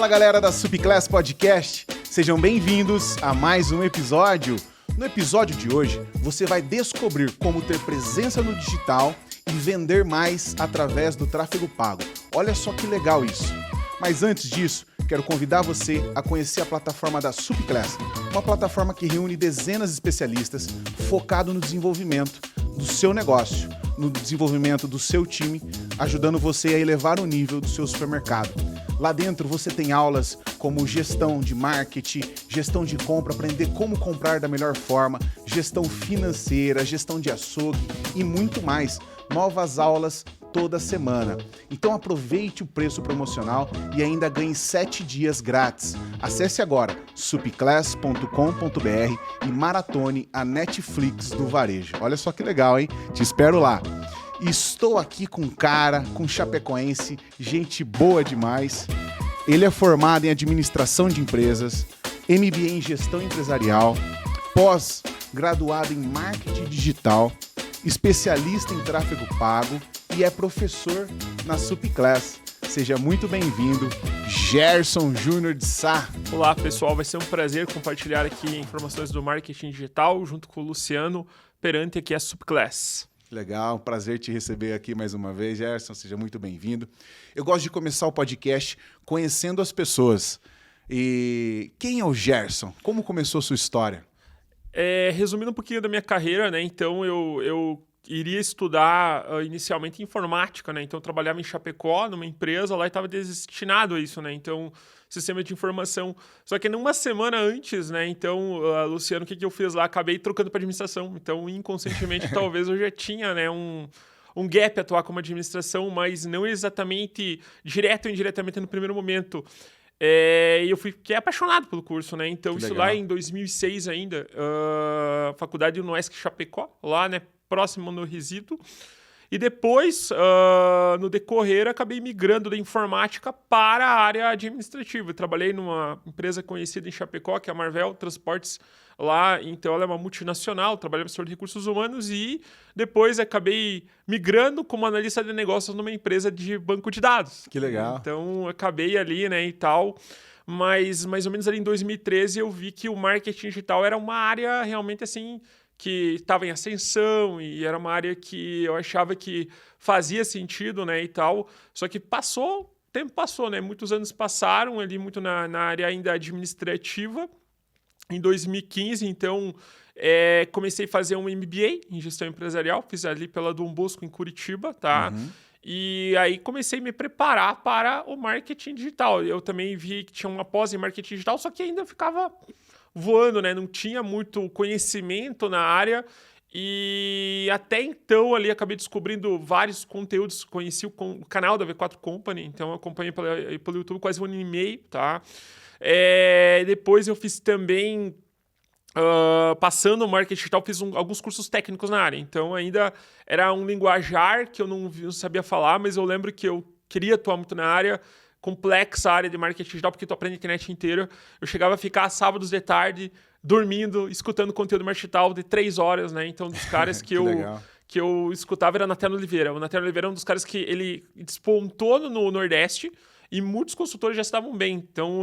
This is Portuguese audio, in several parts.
Fala galera da Subclass Podcast, sejam bem-vindos a mais um episódio. No episódio de hoje, você vai descobrir como ter presença no digital e vender mais através do tráfego pago. Olha só que legal isso. Mas antes disso, quero convidar você a conhecer a plataforma da Subclass, uma plataforma que reúne dezenas de especialistas focado no desenvolvimento do seu negócio, no desenvolvimento do seu time, ajudando você a elevar o nível do seu supermercado. Lá dentro você tem aulas como gestão de marketing, gestão de compra, aprender como comprar da melhor forma, gestão financeira, gestão de açougue e muito mais. Novas aulas toda semana. Então aproveite o preço promocional e ainda ganhe 7 dias grátis. Acesse agora subclass.com.br e maratone a Netflix do varejo. Olha só que legal, hein? Te espero lá. Estou aqui com um cara, com chapecoense, gente boa demais. Ele é formado em administração de empresas, MBA em gestão empresarial, pós-graduado em marketing digital, especialista em tráfego pago e é professor na Subclass. Seja muito bem-vindo, Gerson Júnior de Sá. Olá, pessoal. Vai ser um prazer compartilhar aqui informações do marketing digital junto com o Luciano Perante, aqui a Subclass. Legal, prazer te receber aqui mais uma vez, Gerson. Seja muito bem-vindo. Eu gosto de começar o podcast conhecendo as pessoas. E quem é o Gerson? Como começou a sua história? Resumindo um pouquinho da minha carreira, né? Então, eu iria estudar inicialmente informática, né? Então, eu trabalhava em Chapecó, numa empresa lá e estava destinado a isso, né? Então, sistema de informação. Só que numa semana antes, né? Então, Luciano, o que eu fiz lá? Acabei trocando para administração. Então, inconscientemente, talvez eu já tinha, né, um gap atuar como administração, mas não exatamente direto ou indiretamente no primeiro momento. E eu fiquei apaixonado pelo curso, né? Então, isso lá em 2006 ainda, faculdade no UESC Chapecó, lá, né? Próximo no Resíduo. E depois, no decorrer, acabei migrando da informática para a área administrativa. Eu trabalhei numa empresa conhecida em Chapecó, que é a Marvel Transportes lá. Então, ela é uma multinacional, trabalhava no setor de recursos humanos e depois acabei migrando como analista de negócios numa empresa de banco de dados. Que legal. Então, acabei ali, né, e tal. Mas, mais ou menos ali em 2013, eu vi que o marketing digital era uma área realmente, assim, que estava em ascensão e era uma área que eu achava que fazia sentido, né, e tal. Só que o tempo passou, né? Muitos anos passaram ali muito na área ainda administrativa. Em 2015, então, comecei a fazer um MBA em gestão empresarial. Fiz ali pela Dom Bosco, em Curitiba, tá? Uhum. E aí comecei a me preparar para o marketing digital. Eu também vi que tinha uma pós em marketing digital, só que ainda ficava voando, né? Não tinha muito conhecimelo na área. E até então ali acabei descobrindo vários conteúdos. Conheci o canal da V4 Company, então eu acompanhei pelo YouTube quase 1 ano e meio, tá? Depois eu fiz também, passando o marketing digital, fiz alguns cursos técnicos na área. Então ainda era um linguajar que eu não sabia falar, mas eu lembro que eu queria atuar muito na área, complexa área de marketing digital, porque tu aprende a internet inteira. Eu chegava a ficar sábados de tarde, dormindo, escutando conteúdo de marketing digital de 3 horas, né? Então, dos caras que eu escutava era Nathan Oliveira. O Nathan Oliveira é um dos caras que ele despontou no Nordeste e muitos consultores já estavam bem. Então,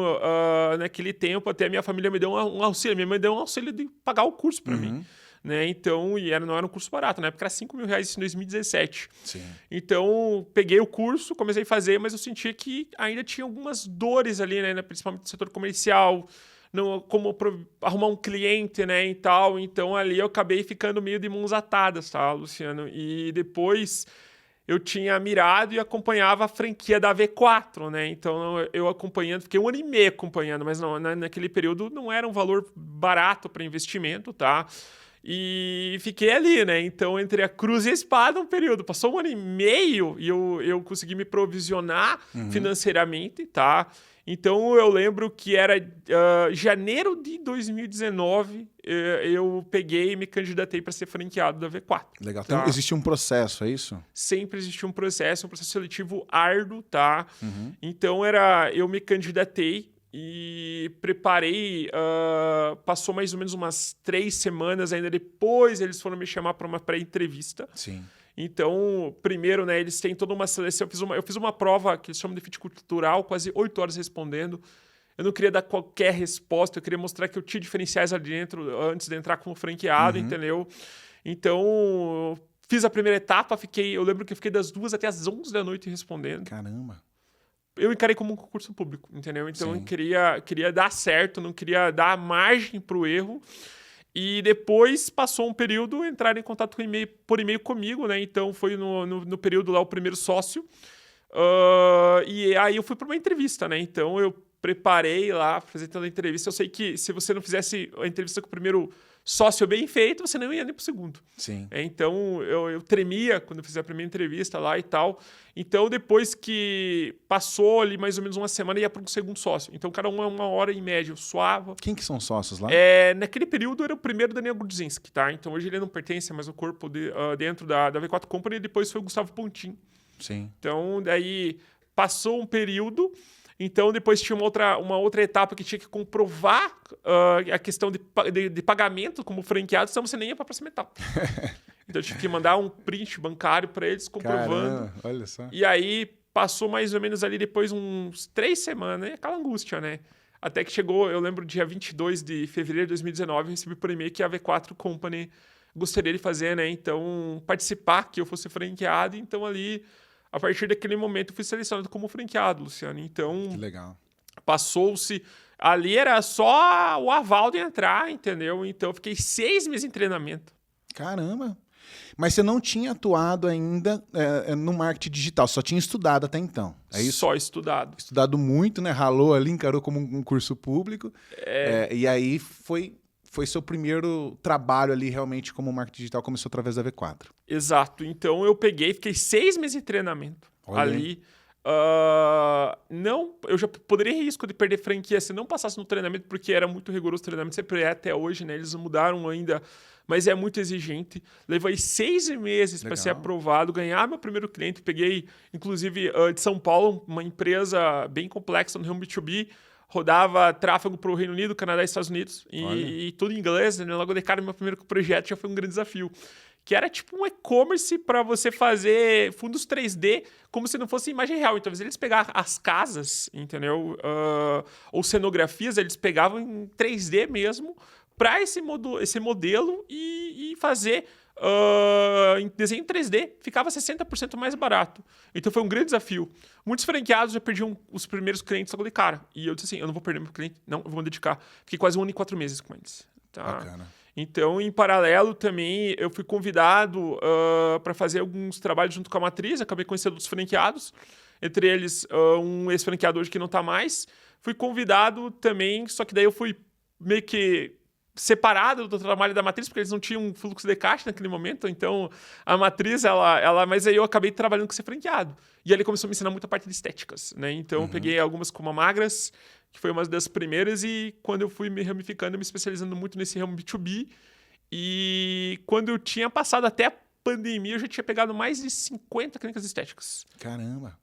naquele tempo, até a minha família me deu um auxílio. Minha mãe deu um auxílio de pagar o curso para mim. Né? Então, não era um curso barato, na época era R$5.000 em 2017. Sim. Então, peguei o curso, comecei a fazer, mas eu sentia que ainda tinha algumas dores ali, né? Principalmente no setor comercial, como arrumar um cliente, né, e tal. Então, ali eu acabei ficando meio de mãos atadas, tá, Luciano? E depois eu tinha mirado e acompanhava a franquia da V4, né? Então, eu acompanhando, fiquei 1 ano e meio acompanhando, mas não, naquele período não era um valor barato para investimento, tá? E fiquei ali, né? Então, entre a cruz e a espada, um período. Passou 1 ano e meio e eu consegui me provisionar financeiramente, tá? Então, eu lembro que era janeiro de 2019, eu peguei e me candidatei para ser franqueado da V4. Legal. Tá? Então, existe um processo, é isso? Sempre existiu um processo seletivo árduo, tá? Então, eu me candidatei e preparei, passou mais ou menos umas 3 semanas, ainda depois eles foram me chamar para uma pré-entrevista. Sim. Então, primeiro, né, eles têm toda uma seleção. Eu fiz uma prova que eles chamam de fit cultural, quase 8 horas respondendo. Eu não queria dar qualquer resposta, eu queria mostrar que eu tinha diferenciais ali dentro antes de entrar como franqueado, entendeu? Então, fiz a primeira etapa, eu lembro que eu fiquei das 2 até as 11 da noite respondendo. Caramba. Eu encarei como um concurso público, entendeu? Então, Sim. eu queria dar certo, não queria dar margem para o erro. E depois passou um período, entraram em contato por e-mail comigo, né? Então, foi no período lá, o primeiro sócio. E aí eu fui para uma entrevista, né? Então, eu preparei lá, apresentando a entrevista. Eu sei que se você não fizesse a entrevista com o primeiro sócio bem feito, você não ia nem pro segundo. Sim. Então, eu tremia quando eu fiz a primeira entrevista lá e tal. Então, depois que passou ali mais ou menos uma semana, ia para um segundo sócio. Então, cada um é 1 hora em média, eu suava. Quem que são sócios lá? Naquele período, era o primeiro Daniel Grudzinski, tá? Então, hoje ele não pertence mais ao corpo dentro da V4 Company, e depois foi o Gustavo Pontin. Sim. Então, daí passou um período. Então, depois tinha uma outra etapa que tinha que comprovar a questão de pagamento como franqueado, senão você nem ia para a próxima etapa. Então, eu tive que mandar um print bancário para eles comprovando. Caramba, olha só. E aí, passou mais ou menos ali depois uns 3 semanas, né? Aquela angústia, né? Até que chegou, eu lembro, dia 22 de fevereiro de 2019, eu recebi por e-mail que a V4 Company gostaria de fazer, né? Então, participar, que eu fosse franqueado. Então, ali... A partir daquele momento, eu fui selecionado como franqueado, Luciano. Então, que legal. Passou-se... Ali era só o aval de entrar, entendeu? Então, eu fiquei 6 meses em treinamento. Caramba. Mas você não tinha atuado ainda no marketing digital, só tinha estudado até então, é isso? Só estudado. Estudado muito, né? Ralou ali, encarou como um curso público. E aí foi seu primeiro trabalho ali realmente como marketing digital, começou através da V4. Exato. Então, eu fiquei 6 meses em treinamento. Olha ali. Eu já poderia ter risco de perder franquia se não passasse no treinamento, porque era muito rigoroso o treinamento, sempre é até hoje, né? Eles não mudaram ainda, mas é muito exigente. Levei 6 meses para ser aprovado, ganhar meu primeiro cliente. Peguei, inclusive, de São Paulo, uma empresa bem complexa no ramo B2B, rodava tráfego para o Reino Unido, Canadá e Estados Unidos, e tudo em inglês, né? Logo de cara, meu primeiro projeto já foi um grande desafio. Que era tipo um e-commerce para você fazer fundos 3D como se não fosse imagem real. Então, eles pegavam as casas, entendeu? Ou cenografias, eles pegavam em 3D mesmo para esse modelo e fazer em desenho 3D. Ficava 60% mais barato. Então, foi um grande desafio. Muitos franqueados já perdiam os primeiros clientes logo de cara. E eu disse assim, eu não vou perder meu cliente, não, eu vou me dedicar. Fiquei quase 1 ano e 4 meses com eles. Tá? Bacana. Então, em paralelo também, eu fui convidado para fazer alguns trabalhos junto com a matriz, acabei conhecendo os franqueados, entre eles um ex-franqueado hoje que não está mais. Fui convidado também, só que daí eu fui meio que separado do trabalho da matriz, porque eles não tinham fluxo de caixa naquele momento, então a matriz, mas aí eu acabei trabalhando com ser franqueado. E ele começou a me ensinar muita parte de estéticas, né? Então eu peguei algumas como a Magras, que foi uma das primeiras, e quando eu fui me ramificando, me especializando muito nesse ramo B2B, e quando eu tinha passado até a pandemia, eu já tinha pegado mais de 50 clínicas estéticas. Caramba!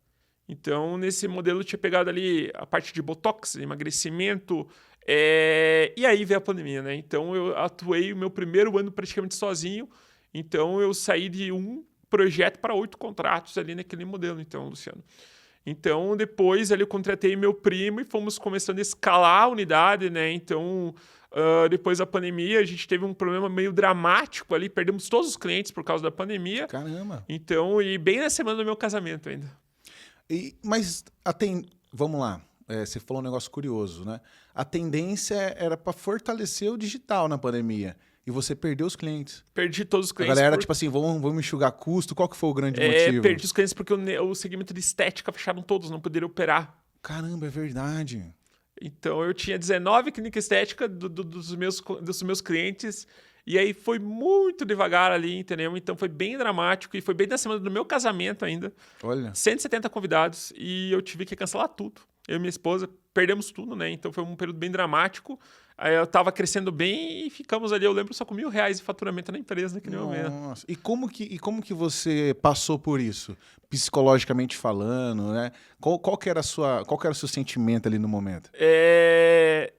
Então, nesse modelo, eu tinha pegado ali a parte de botox, emagrecimento, e aí veio a pandemia, né? Então, eu atuei o meu primeiro ano praticamente sozinho, então eu saí de um projeto para 8 contratos ali naquele modelo, então, Luciano. Então, depois ali eu contratei meu primo e fomos começando a escalar a unidade, né? Então, depois da pandemia, a gente teve um problema meio dramático ali, perdemos todos os clientes por causa da pandemia. Caramba! Então, e bem na semana do meu casamento ainda. Mas, vamos lá, você falou um negócio curioso, né? A tendência era para fortalecer o digital na pandemia. E você perdeu os clientes. Perdi todos os clientes. A galera, tipo assim, vamos enxugar custo. Qual que foi o grande motivo? Perdi os clientes porque o segmento de estética fecharam todos, não poderia operar. Caramba, é verdade. Então, eu tinha 19 clínicas estéticas dos meus clientes. E aí, foi muito devagar ali, entendeu? Então, foi bem dramático. E foi bem na semana do meu casamento ainda. Olha. 170 convidados. E eu tive que cancelar tudo. Eu e minha esposa perdemos tudo, né? Então, foi um período bem dramático. Aí eu tava crescendo bem e ficamos ali, eu lembro, só com R$1.000 de faturamento na empresa naquele momento. Nossa. E como que você passou por isso? Psicologicamente falando, né? Qual que era o seu sentimento ali no momento?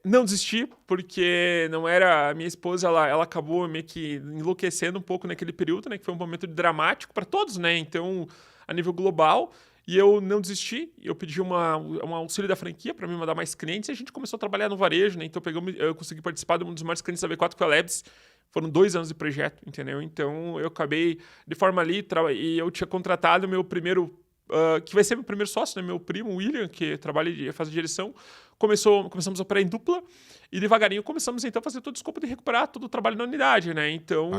Não desisti, porque não era... A minha esposa, ela acabou meio que enlouquecendo um pouco naquele período, né? Que foi um momento dramático para todos, né? Então, a nível global... E eu não desisti, eu pedi um auxílio da franquia para me mandar mais clientes e a gente começou a trabalhar no varejo, né? Então eu consegui participar de um dos maiores clientes da V4, que é a Labs. Foram 2 anos de projeto, entendeu? Então eu acabei de forma ali, e eu tinha contratado o meu primeiro, que vai ser meu primeiro sócio, né? Meu primo, William, que trabalha e faz direção. Começamos a operar em dupla e devagarinho começamos então a fazer todo o escopo de recuperar todo o trabalho na unidade, né? Então,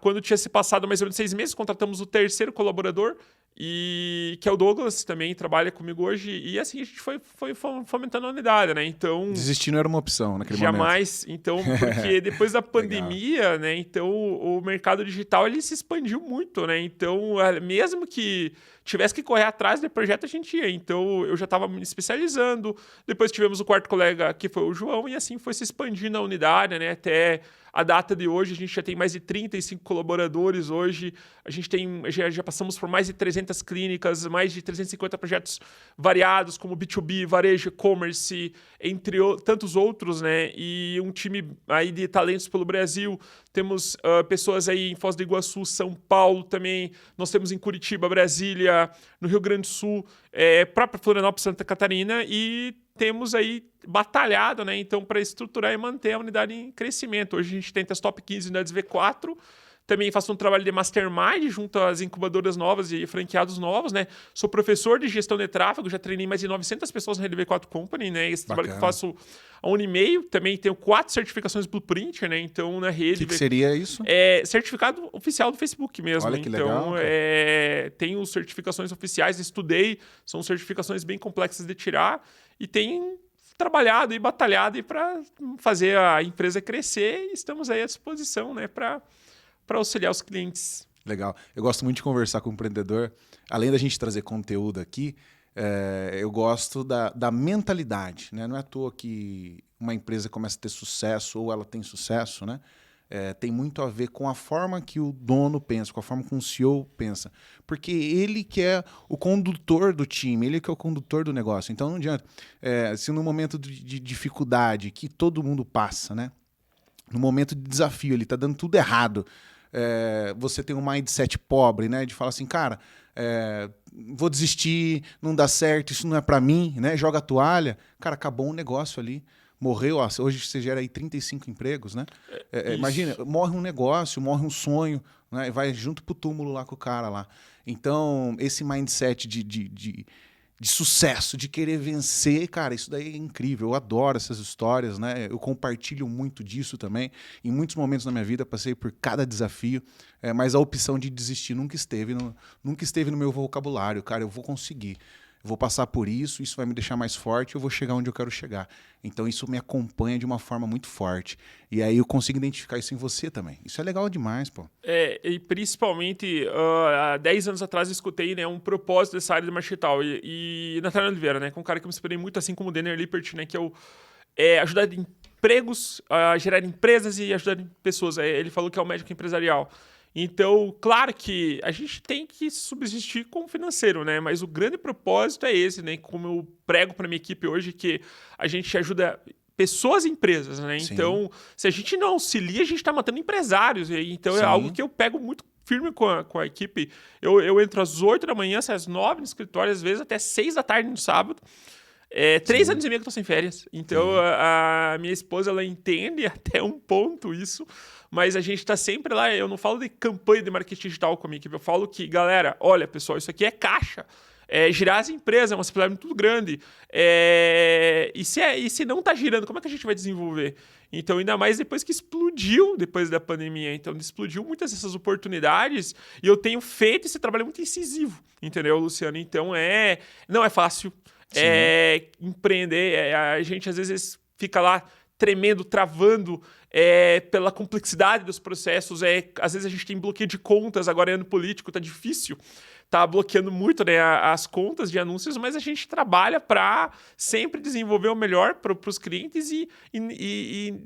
quando tinha se passado mais ou menos 6 meses, contratamos o terceiro colaborador, que é o Douglas, também trabalha comigo hoje, e assim a gente foi fomentando a unidade, né? Então... Desistir não era uma opção naquele momento. Jamais. Então, porque depois da pandemia, né? Então, o mercado digital, ele se expandiu muito, né? Então, mesmo que tivesse que correr atrás do projeto, a gente ia. Então, eu já estava me especializando. Depois tivemos o quarto colega, que foi o João, e assim foi se expandindo a unidade, né? Até a data de hoje, a gente já tem mais de 35 colaboradores hoje. A gente já passamos por mais de 300 clínicas, mais de 350 projetos variados, como B2B, varejo, e-commerce, entre tantos outros, né? E um time aí de talentos pelo Brasil. Temos pessoas aí em Foz do Iguaçu, São Paulo também. Nós temos em Curitiba, Brasília, no Rio Grande do Sul, própria Florianópolis, Santa Catarina, e temos aí batalhado, né? Então, para estruturar e manter a unidade em crescimento. Hoje a gente tem as top 15 unidades V4. Também faço um trabalho de mastermind junto às incubadoras novas e franqueados novos, né? Sou professor de gestão de tráfego, já treinei mais de 900 pessoas na Rede V4 Company, né? Esse trabalho que eu faço há 1 ano e meio. Também tenho 4 certificações Blueprint, né? Então, na rede... O que seria isso? Certificado oficial do Facebook mesmo. Olha que então, legal. Tenho certificações oficiais, estudei. São certificações bem complexas de tirar. E tem trabalhado e batalhado para fazer a empresa crescer. E estamos aí à disposição, né? Para auxiliar os clientes. Legal. Eu gosto muito de conversar com o empreendedor. Além da gente trazer conteúdo aqui, eu gosto da mentalidade, né? Não é à toa que uma empresa começa a ter sucesso ou ela tem sucesso, né? Tem muito a ver com a forma que o dono pensa, com a forma que um CEO pensa. Porque ele que é o condutor do time, ele que é o condutor do negócio. Então não adianta. Se no momento de dificuldade que todo mundo passa, né? No momento de desafio, ele está dando tudo errado. Você tem um mindset pobre, né? De falar assim, cara, vou desistir, não dá certo, isso não é para mim, né? Joga a toalha. Cara, acabou um negócio ali. Morreu, hoje você gera aí 35 empregos, né? Imagina, morre um negócio, morre um sonho, né? Vai junto pro túmulo lá com o cara lá. Então, esse mindset de sucesso, de querer vencer, cara, isso daí é incrível. Eu adoro essas histórias, né? Eu compartilho muito disso também. Em muitos momentos na minha vida, passei por cada desafio, mas a opção de desistir nunca esteve no meu vocabulário. Cara, eu vou conseguir. Vou passar por isso vai me deixar mais forte, eu vou chegar onde eu quero chegar. Então isso me acompanha de uma forma muito forte. E aí eu consigo identificar isso em você também. Isso é legal demais, pô. E principalmente, há 10 anos atrás eu escutei, né, um propósito dessa área de marketing digital. E Nathaniel Oliveira, né, que é um cara que eu me inspirei muito, assim como o Denner Lippert, né, que é ajudar empregos, a gerar empresas e ajudar pessoas. Ele falou que é o médico empresarial. Então, claro que a gente tem que subsistir com o financeiro, né? Mas o grande propósito é esse, né? Como eu prego para minha equipe hoje, que a gente ajuda pessoas e empresas, né? Sim. Então, se a gente não auxilia, a gente está matando empresários. Então, Sim. É algo que eu pego muito firme com a equipe. Eu entro às 8 da manhã, às 9 no escritório, às vezes até 6 da tarde no sábado. 3 anos e meio que eu tô sem férias. Então, a minha esposa, ela entende até um ponto isso. Mas a gente tá sempre lá. Eu não falo de campanha de marketing digital com a minha equipe. Eu falo que, galera, olha, pessoal, isso aqui é caixa. Girar as empresas é uma responsabilidade muito grande. E se não tá girando, como é que a gente vai desenvolver? Então, ainda mais depois que explodiu, depois da pandemia. Então, explodiu muitas dessas oportunidades. E eu tenho feito esse trabalho muito incisivo. Entendeu, Luciano? Então, não é fácil. Empreender, a gente às vezes fica lá tremendo, travando pela complexidade dos processos. Às vezes a gente tem bloqueio de contas, agora é ano político, tá difícil. Tá bloqueando muito, né, as contas de anúncios, mas a gente trabalha para sempre desenvolver o melhor para os clientes e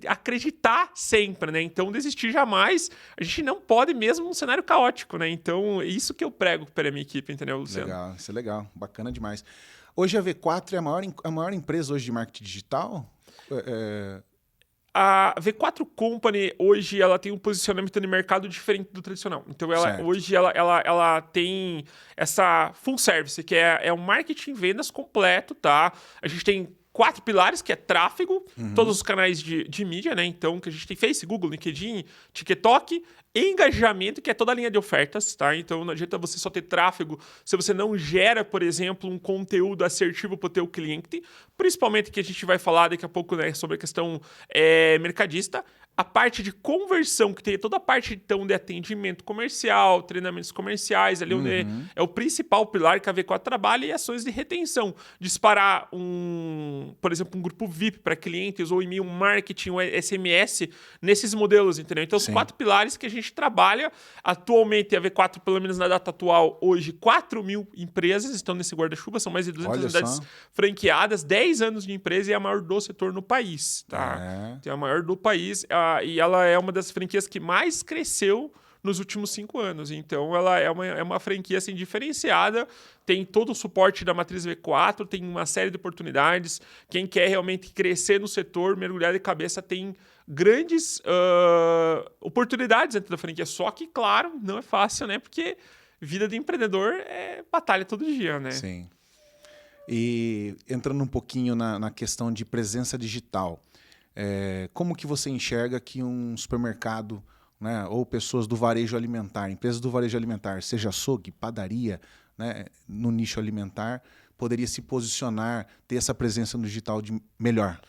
acreditar sempre, né? Então, desistir jamais. A gente não pode mesmo num cenário caótico, né? Então, isso que eu prego para a minha equipe, entendeu, Luciano? Legal, isso é legal, bacana demais. Hoje a V4 é a maior empresa hoje de marketing digital? A V4 Company, hoje, ela tem um posicionamento no mercado diferente do tradicional. Então, hoje, ela tem essa full service, que é um marketing vendas completo, tá? A gente tem 4 pilares, que é tráfego, todos os canais de mídia, né? Então, que a gente tem Face, Google, LinkedIn, TikTok, engajamento, que é toda a linha de ofertas, tá? Então, não adianta você só ter tráfego se você não gera, por exemplo, um conteúdo assertivo para o teu cliente, principalmente que a gente vai falar daqui a pouco, né, sobre a questão mercadista. A parte de conversão, que tem toda a parte, então, de atendimento comercial, treinamentos comerciais, ali é o principal pilar que a V4 trabalha, e ações de retenção. Disparar, por exemplo, um grupo VIP para clientes, ou e-mail marketing, ou SMS, nesses modelos, entendeu? Então, os 4 pilares que a gente trabalha. Atualmente, a V4, pelo menos na data atual, hoje, 4.000 empresas estão nesse guarda-chuva, são mais de 200 unidades franqueadas, 10 anos de empresa, e é a maior do setor no país, tá? É a maior do país, e ela é uma das franquias que mais cresceu nos últimos 5 anos. Então, ela é uma franquia assim, diferenciada, tem todo o suporte da Matriz V4, tem uma série de oportunidades. Quem quer realmente crescer no setor, mergulhar de cabeça, tem grandes oportunidades dentro da franquia. Só que, claro, não é fácil, né? Porque vida de empreendedor é batalha todo dia, né? Sim. E entrando um pouquinho na questão de presença digital, como que você enxerga que um supermercado, né, ou pessoas do varejo alimentar, empresas do varejo alimentar, seja açougue, padaria, né, no nicho alimentar, poderia se posicionar, ter essa presença no digital melhor?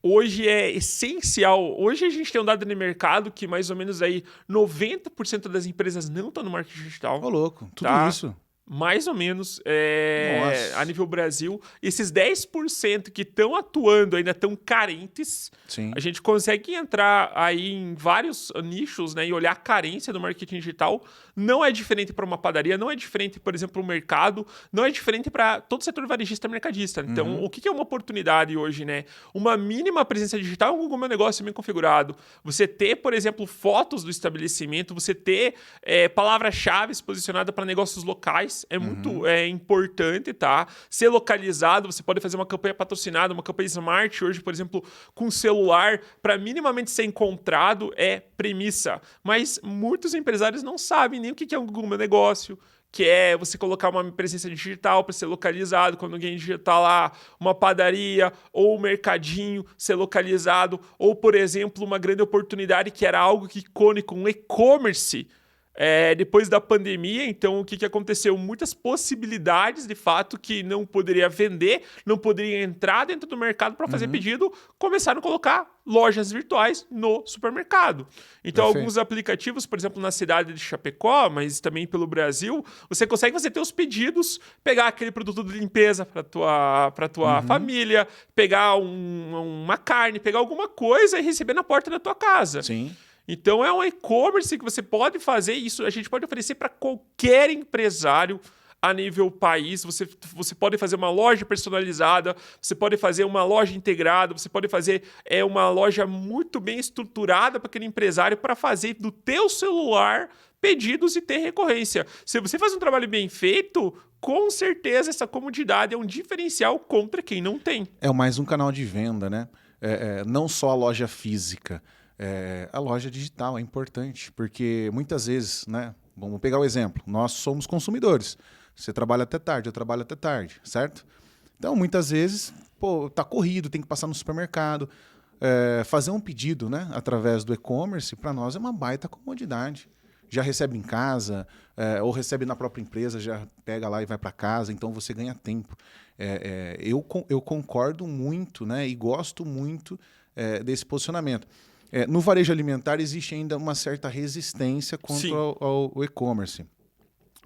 Hoje é essencial. Hoje a gente tem um dado no mercado que mais ou menos aí 90% das empresas não estão no marketing digital. Ô, louco, tudo isso? Mais ou menos, a nível Brasil. Esses 10% que estão atuando ainda estão carentes. Sim. A gente consegue entrar aí em vários nichos, né, e olhar a carência do marketing digital. Não é diferente para uma padaria, não é diferente, por exemplo, para o mercado, não é diferente para todo o setor varejista e mercadista. Então, o que é uma oportunidade hoje, né? Uma mínima presença digital com o meu negócio bem configurado. Você ter, por exemplo, fotos do estabelecimento, você ter palavras-chave posicionadas para negócios locais. É muito importante, tá? Ser localizado, você pode fazer uma campanha patrocinada, uma campanha smart hoje, por exemplo, com celular, para minimamente ser encontrado, é premissa. Mas muitos empresários não sabem nem o que é um Google Meu Negócio, que é você colocar uma presença digital para ser localizado, quando alguém digitar lá uma padaria ou um mercadinho, ser localizado, ou, por exemplo, uma grande oportunidade que era algo icônico, um e-commerce. Depois da pandemia, então, o que aconteceu? Muitas possibilidades, de fato, que não poderia vender, não poderia entrar dentro do mercado para fazer pedido, começaram a colocar lojas virtuais no supermercado. Então, alguns aplicativos, por exemplo, na cidade de Chapecó, mas também pelo Brasil, você consegue fazer teus pedidos, pegar aquele produto de limpeza para tua família, pegar uma carne, pegar alguma coisa e receber na porta da tua casa. Sim. Então, é um e-commerce que você pode fazer isso. A gente pode oferecer para qualquer empresário a nível país. Você pode fazer uma loja personalizada, você pode fazer uma loja integrada, você pode fazer uma loja muito bem estruturada para aquele empresário para fazer do teu celular pedidos e ter recorrência. Se você faz um trabalho bem feito, com certeza essa comodidade é um diferencial contra quem não tem. É mais um canal de venda, né? Não só a loja física. A loja digital é importante, porque muitas vezes, né? Vamos pegar o exemplo, nós somos consumidores. Você trabalha até tarde, eu trabalho até tarde, certo? Então, muitas vezes, tá corrido, tem que passar no supermercado. Fazer um pedido, né, através do e-commerce, para nós é uma baita comodidade. Já recebe em casa, ou recebe na própria empresa, já pega lá e vai para casa, então você ganha tempo. Eu concordo muito, né, e gosto muito desse posicionamento. No varejo alimentar existe ainda uma certa resistência quanto ao e-commerce.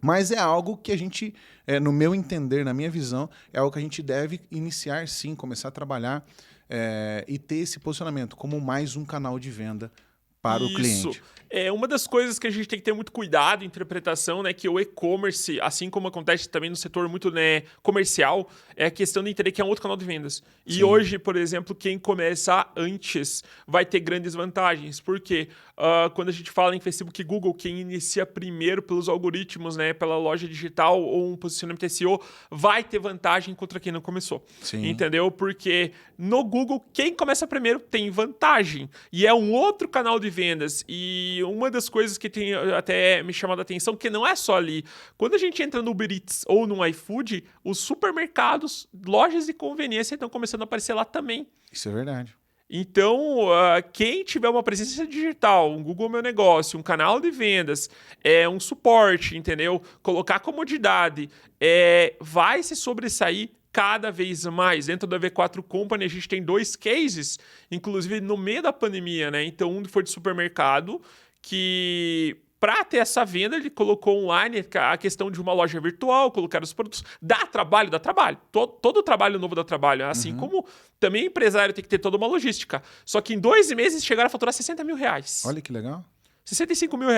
Mas é algo que a gente, no meu entender, na minha visão, é algo que a gente deve iniciar sim, começar a trabalhar. e ter esse posicionamento como mais um canal de venda para o cliente. É uma das coisas que a gente tem que ter muito cuidado em interpretação, né? Que o e-commerce, assim como acontece também no setor muito, né, comercial, é a questão de entender que é um outro canal de vendas. E Sim. hoje, por exemplo, quem começar antes vai ter grandes vantagens. Por quê? Quando a gente fala em Facebook e Google, quem inicia primeiro pelos algoritmos, né, pela loja digital ou um posicionamento SEO, vai ter vantagem contra quem não começou. Sim. Entendeu? Porque no Google, quem começa primeiro tem vantagem. E é um outro canal de vendas. E uma das coisas que tem até me chamado a atenção, que não é só ali. Quando a gente entra no Uber Eats ou no iFood, os supermercados, lojas de conveniência estão começando a aparecer lá também. Isso é verdade. Então, quem tiver uma presença digital, um Google Meu Negócio, um canal de vendas, um suporte, entendeu? Colocar comodidade, vai se sobressair cada vez mais. Dentro da V4 Company, a gente tem 2 cases, inclusive no meio da pandemia, né? Então, um foi de supermercado, que para ter essa venda, ele colocou online a questão de uma loja virtual, colocar os produtos. Dá trabalho, dá trabalho. Todo trabalho novo dá trabalho. Assim como também empresário tem que ter toda uma logística. Só que em 2 meses chegaram a faturar R$60 mil. Olha que legal. R$65 mil,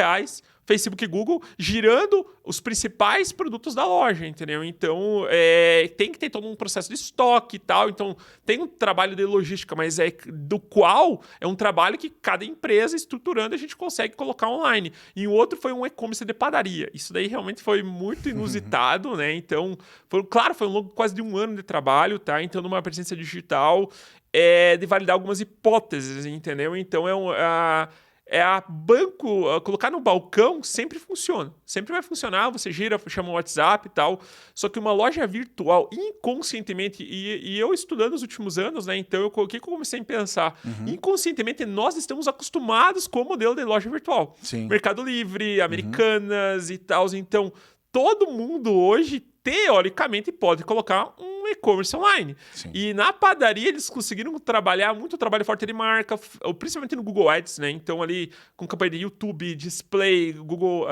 Facebook e Google, girando os principais produtos da loja, entendeu? Então, tem que ter todo um processo de estoque e tal. Então, tem um trabalho de logística, mas do qual é um trabalho que cada empresa estruturando a gente consegue colocar online. E o outro foi um e-commerce de padaria. Isso daí realmente foi muito inusitado, né? Então, foi um longo quase de 1 ano de trabalho, tá? Então, numa presença digital, de validar algumas hipóteses, entendeu? Então, colocar no balcão sempre funciona. Sempre vai funcionar, você gira, chama o WhatsApp e tal. Só que uma loja virtual, inconscientemente, e eu estudando nos últimos anos, né? Então, o que eu comecei a pensar? Inconscientemente, nós estamos acostumados com o modelo de loja virtual. Sim. Mercado Livre, Americanas e tal. Então, todo mundo hoje, teoricamente, pode colocar um e-commerce online. Sim. E na padaria eles conseguiram trabalhar muito trabalho forte de marca, principalmente no Google Ads, né? Então ali com campanha de YouTube, display, Google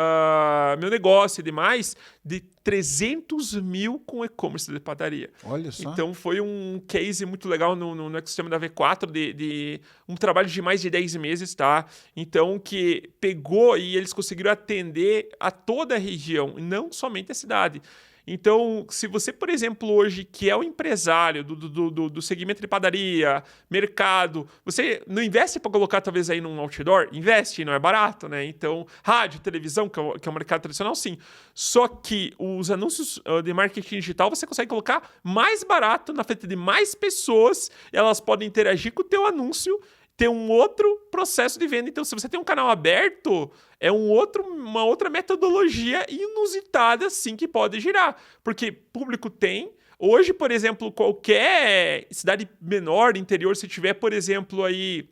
Meu Negócio e demais, de 300 mil com e-commerce de padaria. Olha só. Então foi um case muito legal no ecossistema da V4 de um trabalho de mais de 10 meses, tá? Então que pegou e eles conseguiram atender a toda a região, não somente a cidade. Então, se você, por exemplo, hoje, que é o empresário do segmento de padaria, mercado, você não investe para colocar talvez aí num outdoor? Investe, não é barato, né? Então, rádio, televisão, que é um mercado tradicional, sim. Só que os anúncios de marketing digital você consegue colocar mais barato na frente de mais pessoas, elas podem interagir com o teu anúncio, ter um outro processo de venda. Então, se você tem um canal aberto, é uma outra metodologia inusitada, assim, que pode girar. Porque público tem. Hoje, por exemplo, qualquer cidade menor, interior, se tiver, por exemplo, aí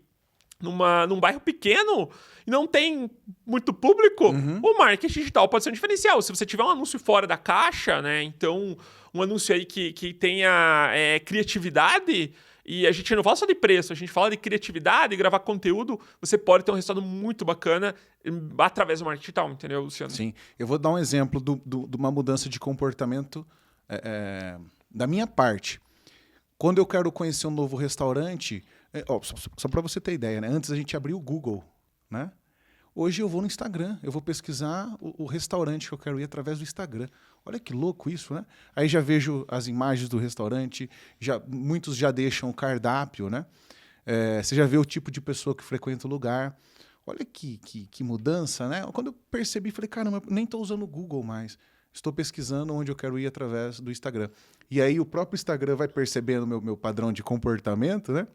num bairro pequeno e não tem muito público, o marketing digital pode ser um diferencial. Se você tiver um anúncio fora da caixa, né? Então, um anúncio aí que tenha criatividade. E a gente não fala só de preço, a gente fala de criatividade, gravar conteúdo. Você pode ter um resultado muito bacana através do marketing digital, entendeu, Luciano? Sim. Eu vou dar um exemplo de uma mudança de comportamento da minha parte. Quando eu quero conhecer um novo restaurante, só para você ter ideia, né? Antes a gente abria o Google, né? Hoje eu vou no Instagram, eu vou pesquisar o restaurante que eu quero ir através do Instagram. Olha que louco isso, né? Aí já vejo as imagens do restaurante, muitos já deixam o cardápio, né? Você já vê o tipo de pessoa que frequenta o lugar. Olha que mudança, né? Quando eu percebi, falei, caramba, eu nem estou usando o Google mais. Estou pesquisando onde eu quero ir através do Instagram. E aí o próprio Instagram vai percebendo meu padrão de comportamento, né?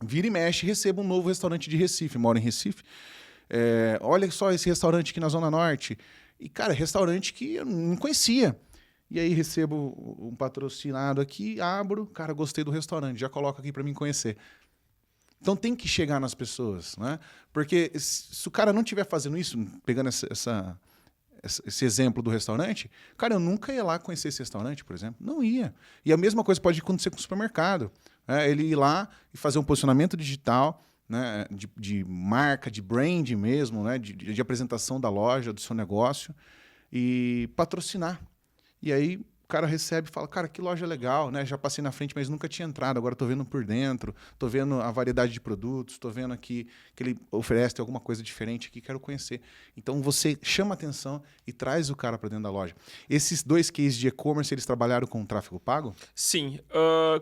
Vira e mexe, recebo um novo restaurante de Recife, moro em Recife. Olha só esse restaurante aqui na Zona Norte. E, cara, restaurante que eu não conhecia. E aí recebo um patrocinado aqui, abro, cara, gostei do restaurante, já coloco aqui para mim conhecer. Então tem que chegar nas pessoas, né? Porque se o cara não estiver fazendo isso, pegando esse exemplo do restaurante, cara, eu nunca ia lá conhecer esse restaurante, por exemplo. Não ia. E a mesma coisa pode acontecer com o supermercado. Ele ir lá e fazer um posicionamento digital, né, de marca, de brand mesmo, né, de apresentação da loja, do seu negócio, e patrocinar. E aí, cara recebe e fala, cara, que loja legal, né? Já passei na frente, mas nunca tinha entrado, agora tô vendo por dentro, tô vendo a variedade de produtos, tô vendo aqui que ele oferece, tem alguma coisa diferente aqui, quero conhecer. Então você chama atenção e traz o cara para dentro da loja. Esses 2 cases de e-commerce, eles trabalharam com tráfego pago? Sim.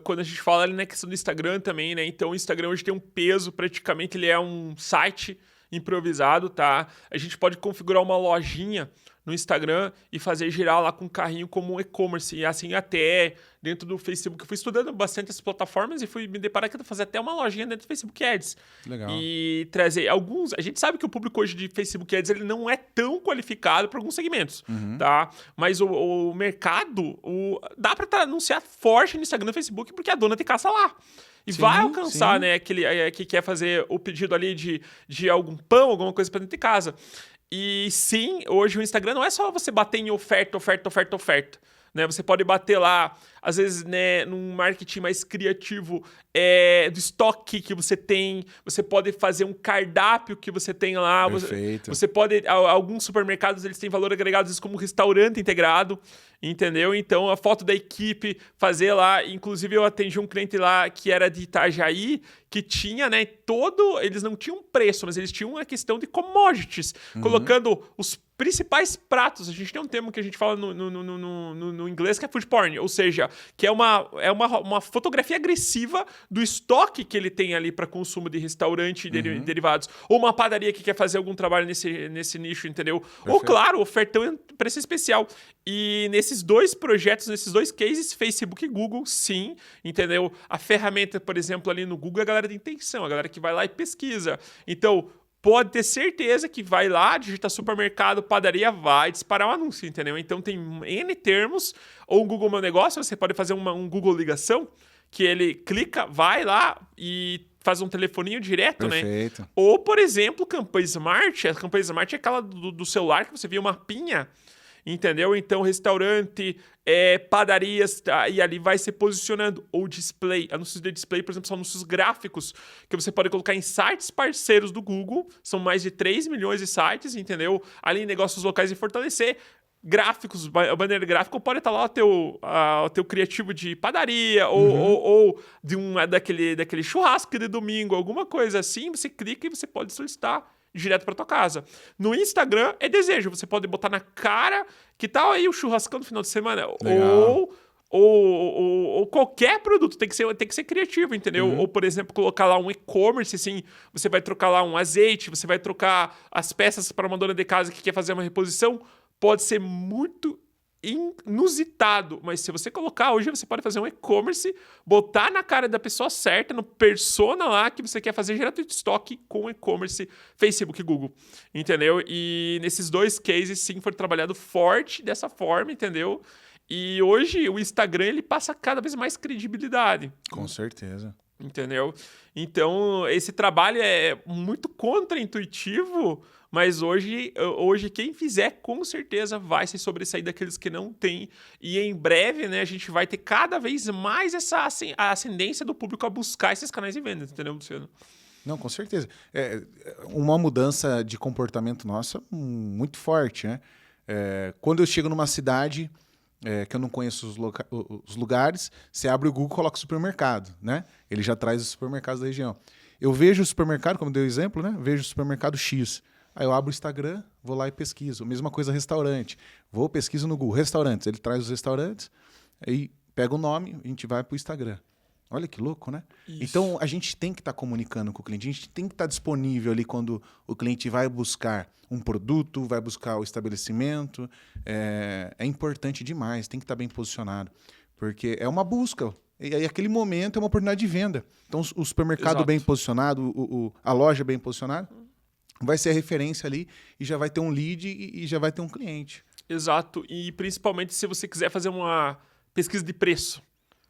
Quando a gente fala ali na questão do Instagram também, né? Então o Instagram hoje tem um peso, praticamente ele é um site improvisado, tá? A gente pode configurar uma lojinha no Instagram e fazer girar lá com um carrinho como um e-commerce. E assim até dentro do Facebook. Eu fui estudando bastante as plataformas e fui me deparar que eu fazer até uma lojinha dentro do Facebook Ads. Legal. E trazer alguns... A gente sabe que o público hoje de Facebook Ads ele não é tão qualificado para alguns segmentos, tá? Mas o mercado... dá para anunciar forte no Instagram e no Facebook porque a dona tem caça lá. E Sim, vai alcançar, sim. né, aquele que quer fazer o pedido ali de algum pão, alguma coisa para dentro de casa. E sim, hoje o Instagram não é só você bater em oferta, né? Você pode bater lá, às vezes, né, num marketing mais criativo do estoque que você tem. Você pode fazer um cardápio que você tem lá. Perfeito. Você pode... Alguns supermercados, eles têm valor agregado, às vezes, como restaurante integrado, entendeu? Então, a foto da equipe, fazer lá... Inclusive, eu atendi um cliente lá que era de Itajaí, que tinha, né, eles não tinham preço, mas eles tinham uma questão de commodities, colocando os principais pratos. A gente tem um termo que a gente fala no inglês que é food porn, ou seja, que é uma fotografia agressiva do estoque que ele tem ali para consumo de restaurante e derivados. Ou uma padaria que quer fazer algum trabalho nesse nicho, entendeu? Perfeito. Ou, claro, ofertão preço especial. E nesses 2 projetos, nesses 2 cases, Facebook e Google, sim, entendeu? A ferramenta, por exemplo, ali no Google é a galera de intenção, a galera que vai lá e pesquisa. Então, pode ter certeza que vai lá, digita supermercado, padaria, vai disparar um anúncio, entendeu? Então tem N termos, ou um Google Meu Negócio, você pode fazer um Google Ligação, que ele clica, vai lá e faz um telefoninho direto, Perfeito. né? Ou, por exemplo, Campanha Smart. A Campanha Smart é aquela do celular que você vê uma mapinha, entendeu? Então, restaurante, padarias, tá? E ali vai se posicionando. Ou display. Anúncios de display, por exemplo, são anúncios gráficos que você pode colocar em sites parceiros do Google. São mais de 3 milhões de sites, entendeu? Ali em negócios locais e fortalecer. Gráficos, banner gráfico, pode estar lá o teu criativo de padaria ou de daquele churrasco de domingo, alguma coisa assim. Você clica e você pode solicitar direto para tua casa. No Instagram é desejo. Você pode botar na cara que tal aí o churrascão no final de semana. Ou qualquer produto. Tem que ser criativo, entendeu? Ou, por exemplo, colocar lá um e-commerce, assim. Você vai trocar lá um azeite, você vai trocar as peças para uma dona de casa que quer fazer uma reposição. Pode ser muito inusitado, mas se você colocar hoje, você pode fazer um e-commerce, botar na cara da pessoa certa, no persona lá que você quer fazer direto de estoque com e-commerce, Facebook e Google, entendeu? E nesses 2 cases, sim, foi trabalhado forte dessa forma, entendeu? E hoje o Instagram, ele passa cada vez mais credibilidade. Com certeza. Entendeu? Então, esse trabalho é muito contraintuitivo, mas hoje quem fizer, com certeza, vai se sobressair daqueles que não têm. E em breve, né, a gente vai ter cada vez mais essa ascendência do público a buscar esses canais de venda, entendeu, Luciano? Não, com certeza. É uma mudança de comportamento nossa muito forte, né? Quando eu chego numa cidade que eu não conheço os lugares, você abre o Google e coloca supermercado, né? Ele já traz os supermercados da região. Eu vejo o supermercado, como deu o exemplo, né? Vejo o supermercado X. Aí eu abro o Instagram, vou lá e pesquiso. Mesma coisa, restaurante. Vou, pesquiso no Google, restaurantes. Ele traz os restaurantes, aí pega o nome, a gente vai para o Instagram. Olha que louco, né? Isso. Então, a gente tem que estar comunicando com o cliente, a gente tem que estar disponível ali quando o cliente vai buscar um produto, vai buscar o estabelecimento. É importante demais, tem que estar bem posicionado, porque é uma busca. E aí, aquele momento é uma oportunidade de venda. Então, o supermercado Exato. bem posicionado, a loja bem posicionada, vai ser a referência ali e já vai ter um lead e já vai ter um cliente. Exato. E principalmente se você quiser fazer uma pesquisa de preço.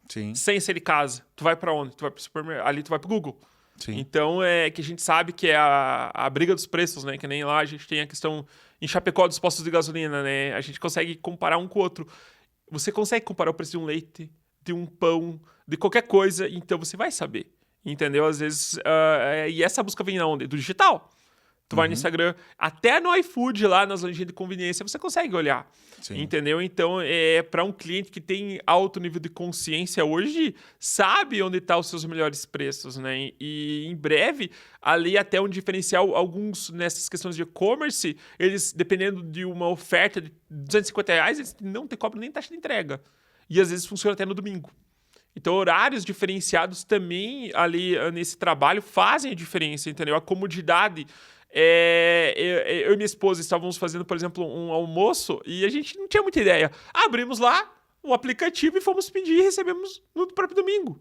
Sim. Sem ser de casa. Tu vai pra onde? Tu vai pro supermercado. Ali tu vai pro Google. Sim. Então é que a gente sabe que é a briga dos preços, né? Que nem lá a gente tem a questão em Chapecó dos postos de gasolina, né? A gente consegue comparar um com o outro. Você consegue comparar o preço de um leite, de um pão, de qualquer coisa, então você vai saber. Entendeu? Às vezes. E essa busca vem de onde? Do digital. Tu vai no Instagram, até no iFood, lá nas lojas de conveniência, você consegue olhar. Sim. Entendeu? Então, para um cliente que tem alto nível de consciência hoje, sabe onde estão os seus melhores preços, né? E em breve, ali até um diferencial, alguns nessas questões de e-commerce, eles, dependendo de uma oferta de R$250, eles não te cobram nem taxa de entrega. E às vezes funciona até no domingo. Então, horários diferenciados também ali nesse trabalho fazem a diferença, entendeu? A comodidade. Eu e minha esposa estávamos fazendo, por exemplo, um almoço e a gente não tinha muita ideia. Abrimos lá o aplicativo e fomos pedir e recebemos no próprio domingo.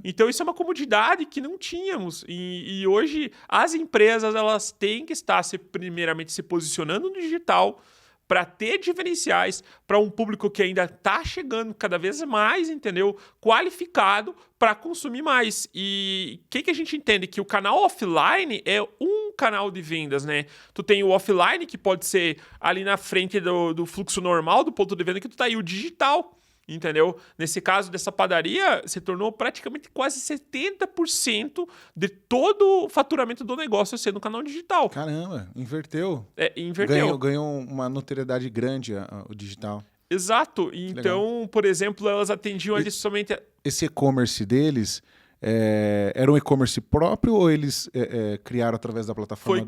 Então, isso é uma comodidade que não tínhamos. E hoje, as empresas elas têm que estar, primeiramente, se posicionando no digital para ter diferenciais para um público que ainda está chegando cada vez mais, entendeu? Qualificado para consumir mais. E o que a gente entende? Que o canal offline é um canal de vendas, né? Tu tem o offline, que pode ser ali na frente do fluxo normal do ponto de venda, que tu tá aí o digital. Entendeu? Nesse caso dessa padaria, se tornou praticamente quase 70% de todo o faturamento do negócio sendo no canal digital. Caramba, inverteu. Inverteu. Ganhou uma notoriedade grande o digital. Exato. Então, legal. Por exemplo, elas atendiam ali somente... Esse e-commerce deles... era um e-commerce próprio ou eles criaram através da plataforma?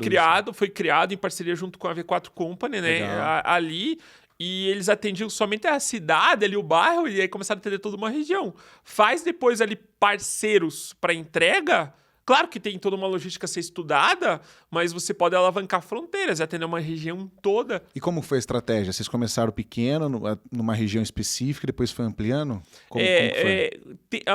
Foi criado em parceria junto com a V4 Company, né? Ali... E eles atendiam somente a cidade, ali o bairro, e aí começaram a atender toda uma região. Faz depois ali parceiros para entrega. Claro que tem toda uma logística a ser estudada, mas você pode alavancar fronteiras e atender uma região toda. E como foi a estratégia? Vocês começaram pequeno, numa região específica, e depois foi ampliando? Como foi?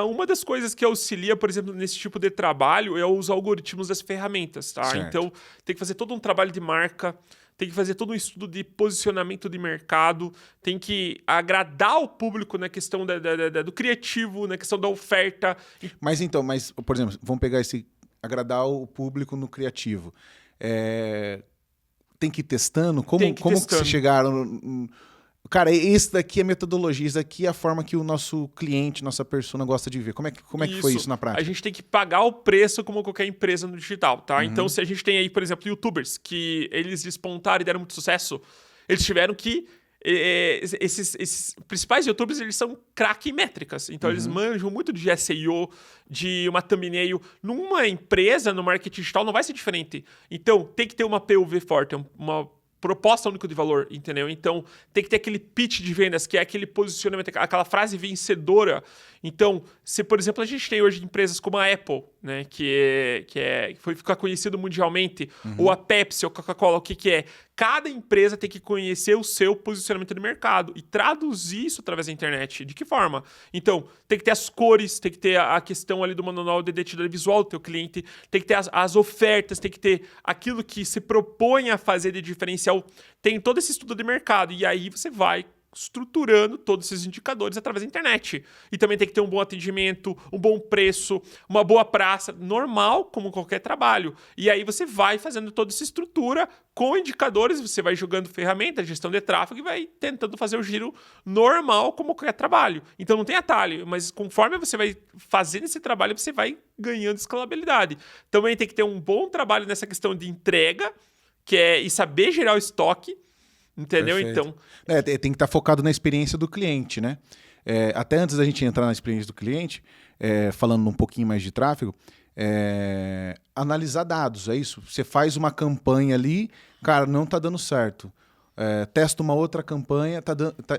Uma das coisas que auxilia, por exemplo, nesse tipo de trabalho é os algoritmos das ferramentas, tá? Certo. Então, tem que fazer todo um trabalho de marca, tem que fazer todo um estudo de posicionamento de mercado, tem que agradar o público na questão do criativo, na questão da oferta. Mas, por exemplo, vamos pegar agradar o público no criativo. Tem que ir testando? Como que vocês chegaram... Cara, esse daqui é a metodologia, isso daqui é a forma que o nosso cliente, nossa persona gosta de ver. Como é que foi isso na prática? A gente tem que pagar o preço como qualquer empresa no digital, tá? Então, se a gente tem aí, por exemplo, youtubers, que eles despontaram e deram muito sucesso, eles tiveram que... Esses principais youtubers, eles são craque em métricas. Então, eles manjam muito de SEO, de uma thumbnail. Numa empresa, no marketing digital, não vai ser diferente. Então, tem que ter uma PUV forte, uma proposta única de valor, entendeu? Então, tem que ter aquele pitch de vendas, que é aquele posicionamento, aquela frase vencedora. Então, se, por exemplo, a gente tem hoje empresas como a Apple, né, que foi ficar conhecido mundialmente, ou a Pepsi, ou a Coca-Cola, o que é? Cada empresa tem que conhecer o seu posicionamento de mercado e traduzir isso através da internet. De que forma? Então, tem que ter as cores, tem que ter a questão ali do manual de identidade visual do teu cliente, tem que ter as ofertas, tem que ter aquilo que se propõe a fazer de diferencial. Tem todo esse estudo de mercado e aí você vai estruturando todos esses indicadores através da internet. E também tem que ter um bom atendimento, um bom preço, uma boa praça, normal como qualquer trabalho. E aí você vai fazendo toda essa estrutura com indicadores, você vai jogando ferramentas, gestão de tráfego e vai tentando fazer o giro normal como qualquer trabalho. Então não tem atalho, mas conforme você vai fazendo esse trabalho, você vai ganhando escalabilidade. Também tem que ter um bom trabalho nessa questão de entrega, e saber gerar o estoque. Entendeu? Perfeito. Então... tem que estar focado na experiência do cliente, né? Até antes da gente entrar na experiência do cliente, falando um pouquinho mais de tráfego, analisar dados, é isso? Você faz uma campanha ali, cara, não está dando certo. Testa uma outra campanha,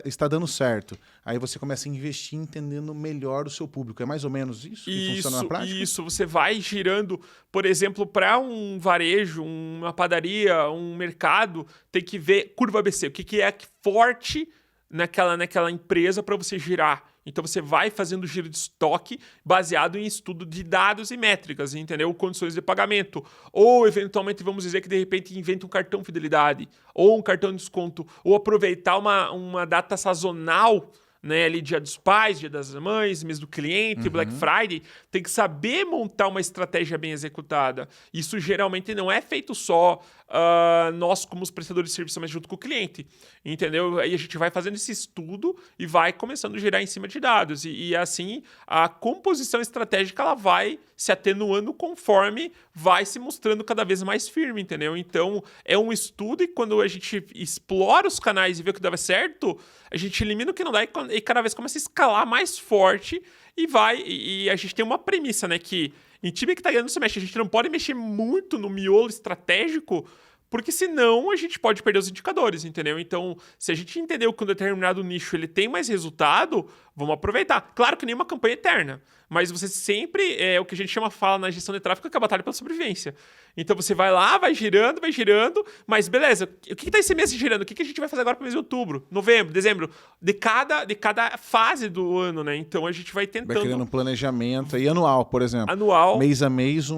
está dando certo. Aí você começa a investir entendendo melhor o seu público. É mais ou menos isso que funciona na prática? Isso, você vai girando, por exemplo, para um varejo, uma padaria, um mercado, tem que ver curva ABC, o que é forte naquela empresa para você girar. Então você vai fazendo giro de estoque baseado em estudo de dados e métricas, entendeu? Condições de pagamento. Ou, eventualmente, vamos dizer que de repente inventa um cartão fidelidade, ou um cartão de desconto, ou aproveitar uma data sazonal, né, ali Dia dos Pais, Dia das Mães, mês do cliente, Black Friday, tem que saber montar uma estratégia bem executada. Isso geralmente não é feito só nós como os prestadores de serviço, mas junto com o cliente, entendeu? Aí a gente vai fazendo esse estudo e vai começando a girar em cima de dados. E assim, a composição estratégica ela vai se atenuando conforme vai se mostrando cada vez mais firme, entendeu? Então, é um estudo e quando a gente explora os canais e vê o que dava certo, a gente elimina o que não dá e cada vez começa a escalar mais forte e a gente tem uma premissa, né, que em time que tá ganhando se mexe, a gente não pode mexer muito no miolo estratégico, porque senão a gente pode perder os indicadores, entendeu? Então, se a gente entendeu que um determinado nicho ele tem mais resultado, vamos aproveitar. Claro que nenhuma campanha é eterna, mas você sempre, o que a gente fala na gestão de tráfego, que é a batalha pela sobrevivência. Então você vai lá, vai girando, mas beleza, o que tá esse mês girando? O que a gente vai fazer agora pro mês de outubro, novembro, dezembro? De cada fase do ano, né? Então a gente vai tentando... Vai criando um planejamento aí anual, por exemplo. Anual. Mês a mês,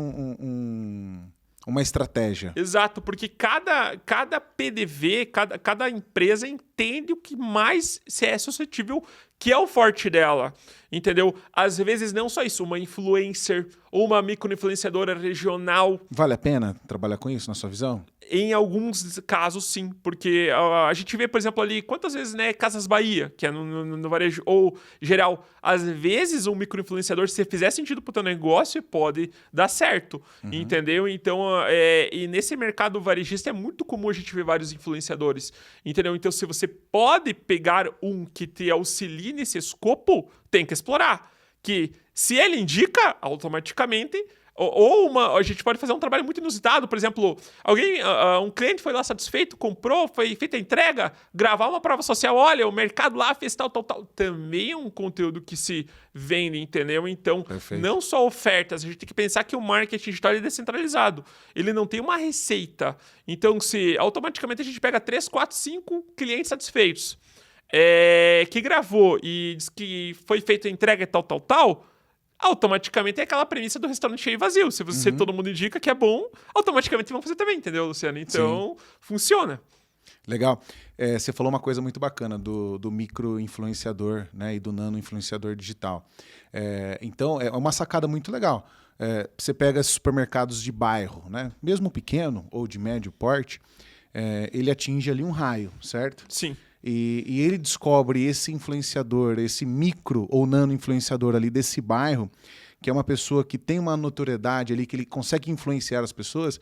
uma estratégia. Exato, porque cada PDV, cada empresa entende o que mais é suscetível, que é o forte dela, entendeu? Às vezes não só isso, uma influencer ou uma micro-influenciadora regional. Vale a pena trabalhar com isso, na sua visão? Em alguns casos, sim, porque a gente vê, por exemplo, ali, quantas vezes, né, Casas Bahia, que é no varejo, ou geral, às vezes um micro-influenciador, se fizer sentido pro teu negócio, pode dar certo, entendeu? Então, e nesse mercado varejista é muito comum a gente ver vários influenciadores, entendeu? Então, se você pode pegar um que te auxilie nesse escopo, tem que explorar. Que se ele indica, automaticamente... a gente pode fazer um trabalho muito inusitado, por exemplo, um cliente foi lá satisfeito, comprou, foi feita a entrega, gravar uma prova social, olha, o mercado lá fez tal. Também é um conteúdo que se vende, entendeu? Então, Perfeito. Não só ofertas, a gente tem que pensar que o marketing digital é descentralizado. Ele não tem uma receita. Então, se automaticamente a gente pega 3, 4, 5 clientes satisfeitos, que gravou e diz que foi feita a entrega e tal, automaticamente é aquela premissa do restaurante cheio e vazio. Se você todo mundo indica que é bom, automaticamente vão fazer também, entendeu, Luciano? Então, funciona. Legal. Você falou uma coisa muito bacana do micro-influenciador, né, e do nano-influenciador digital. Então, é uma sacada muito legal. Você pega supermercados de bairro, né, mesmo pequeno ou de médio porte, ele atinge ali um raio, certo? Sim. E ele descobre esse influenciador, esse micro ou nano influenciador ali desse bairro, que é uma pessoa que tem uma notoriedade ali, que ele consegue influenciar as pessoas,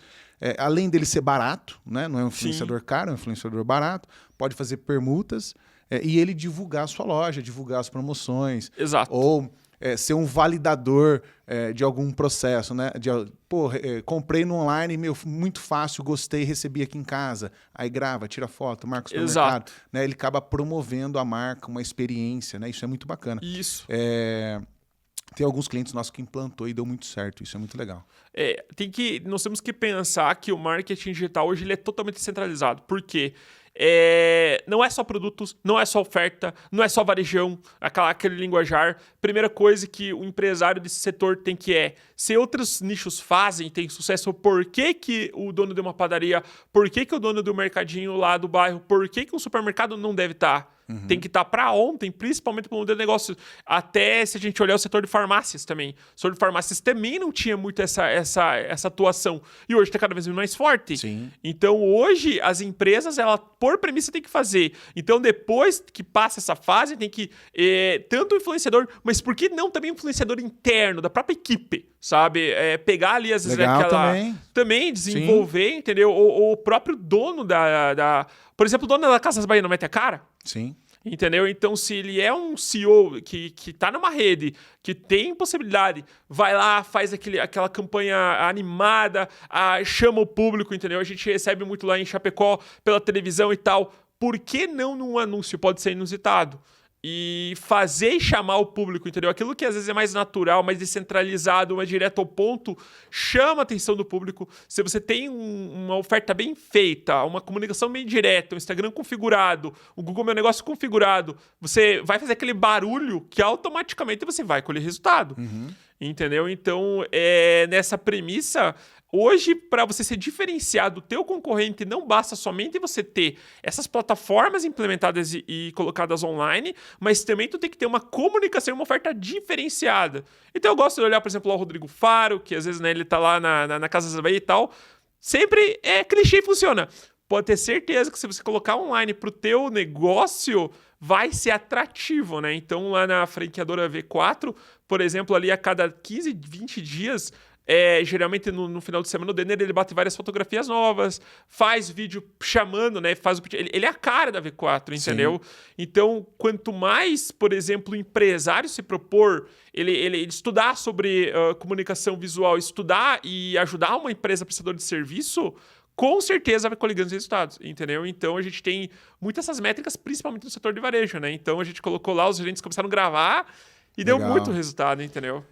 além dele ser barato, né? Não é um influenciador caro, é um influenciador barato, pode fazer permutas e ele divulgar a sua loja, divulgar as promoções. Exato. Ou ser um validador de algum processo, né? Comprei no online, muito fácil, gostei, recebi aqui em casa. Aí grava, tira foto, marca o supermercado. Né? Ele acaba promovendo a marca, uma experiência, né? Isso é muito bacana. Isso. Tem alguns clientes nossos que implantou e deu muito certo. Isso é muito legal. Nós temos que pensar que o marketing digital hoje ele é totalmente descentralizado. Por quê? Não é só produtos, não é só oferta, não é só varejão, aquele linguajar. Primeira coisa que o empresário desse setor tem que se outros nichos fazem, tem sucesso, por que o dono de uma padaria, por que o dono do mercadinho lá do bairro, por que um supermercado não deve estar? Tem que estar para ontem, principalmente para o modelo de negócio. Até se a gente olhar o setor de farmácias também. O setor de farmácias também não tinha muito essa atuação. E hoje está cada vez mais forte. Sim. Então, hoje, as empresas, ela por premissa, tem que fazer. Então, depois que passa essa fase, tem que... tanto o influenciador, mas por que não também o influenciador interno, da própria equipe, sabe? Pegar ali, às vezes, legal aquela... também. Também desenvolver, entendeu? Ou o próprio dono Por exemplo, o dono da Casas Bahia não mete a cara? Sim. Entendeu? Então, se ele é um CEO que tá numa rede, que tem possibilidade, vai lá, faz aquela campanha animada, chama o público, entendeu? A gente recebe muito lá em Chapecó pela televisão e tal. Por que não num anúncio pode ser inusitado? E fazer e chamar o público, entendeu? Aquilo que às vezes é mais natural, mais descentralizado, mais direto ao ponto, chama a atenção do público. Se você tem uma oferta bem feita, uma comunicação bem direta, um Instagram configurado, o Google Meu Negócio configurado, você vai fazer aquele barulho que automaticamente você vai colher resultado. Entendeu? Então, nessa premissa... Hoje, para você ser diferenciado do teu concorrente, não basta somente você ter essas plataformas implementadas e colocadas online, mas também tu tem que ter uma comunicação e uma oferta diferenciada. Então eu gosto de olhar, por exemplo, o Rodrigo Faro, que às vezes, né, ele tá lá na Casa da Bahia e tal. sempre é clichê e funciona. Pode ter certeza que se você colocar online pro teu negócio, vai ser atrativo, né? Então, lá na franqueadora V4, por exemplo, ali a cada 15, 20 dias, geralmente no final de semana, o Denner ele bate várias fotografias novas, faz vídeo chamando, né? Ele é a cara da V4, entendeu? Sim. Então, quanto mais, por exemplo, o empresário se propor, ele estudar sobre comunicação visual, estudar e ajudar uma empresa prestadora de serviço, com certeza vai coligando os resultados, entendeu? Então, a gente tem muitas essas métricas, principalmente no setor de varejo, né? Então, a gente colocou lá, os gerentes começaram a gravar e deu muito resultado, entendeu?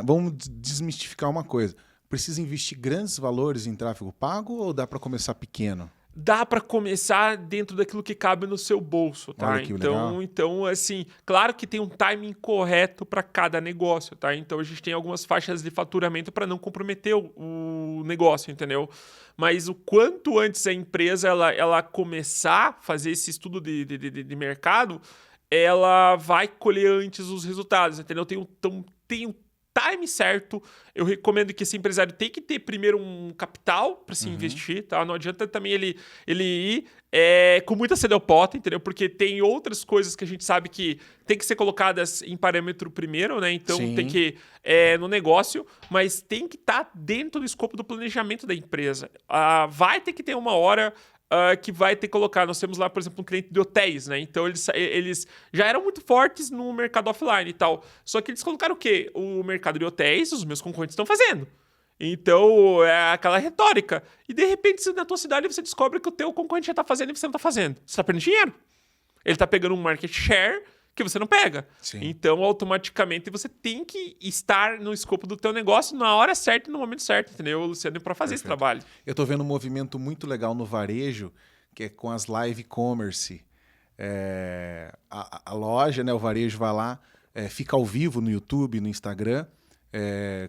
Vamos desmistificar uma coisa. Precisa investir grandes valores em tráfego pago ou dá para começar pequeno? Dá para começar dentro daquilo que cabe no seu bolso, tá? Olha que legal. Então, assim, claro que tem um timing correto para cada negócio, tá? Então, a gente tem algumas faixas de faturamento para não comprometer o negócio, entendeu? Mas o quanto antes a empresa ela começar a fazer esse estudo de mercado, ela vai colher antes os resultados, entendeu? Tem um time certo. Eu recomendo que esse empresário tenha que ter primeiro um capital para se investir, tá? Não adianta também ele ir com muita sede ao pote, entendeu? Porque tem outras coisas que a gente sabe que tem que ser colocadas em parâmetro primeiro, né? Então tem que no negócio, mas tem que estar dentro do escopo do planejamento da empresa. Vai ter que ter uma hora que vai ter que colocar. Nós temos lá, por exemplo, um cliente de hotéis, né? Então, eles já eram muito fortes no mercado offline e tal. Só que eles colocaram o quê? O mercado de hotéis, os meus concorrentes estão fazendo. Então, é aquela retórica. E, de repente, na tua cidade, você descobre que o teu concorrente já está fazendo e você não está fazendo. Você está perdendo dinheiro. Ele está pegando um market share que você não pega. Sim. Então, automaticamente, você tem que estar no escopo do teu negócio na hora certa e no momento certo, entendeu, Luciano? Para fazer esse trabalho. Eu tô vendo um movimento muito legal no varejo, que é com as live commerce. A loja, né, o varejo vai lá, fica ao vivo no YouTube, no Instagram,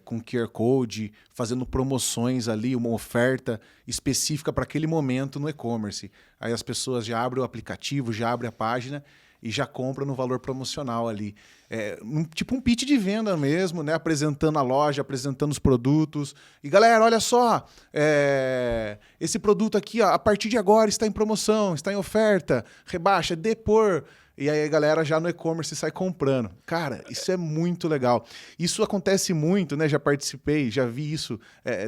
com QR Code, fazendo promoções ali, uma oferta específica para aquele momento no e-commerce. Aí as pessoas já abrem o aplicativo, já abrem a página e já compra no valor promocional ali. Tipo um pitch de venda mesmo, né? Apresentando a loja, apresentando os produtos. E galera, olha só, esse produto aqui, ó, a partir de agora está em promoção, está em oferta, rebaixa, dê por... E aí a galera já no e-commerce sai comprando. Cara, isso é muito legal. Isso acontece muito, né? Já participei, já vi isso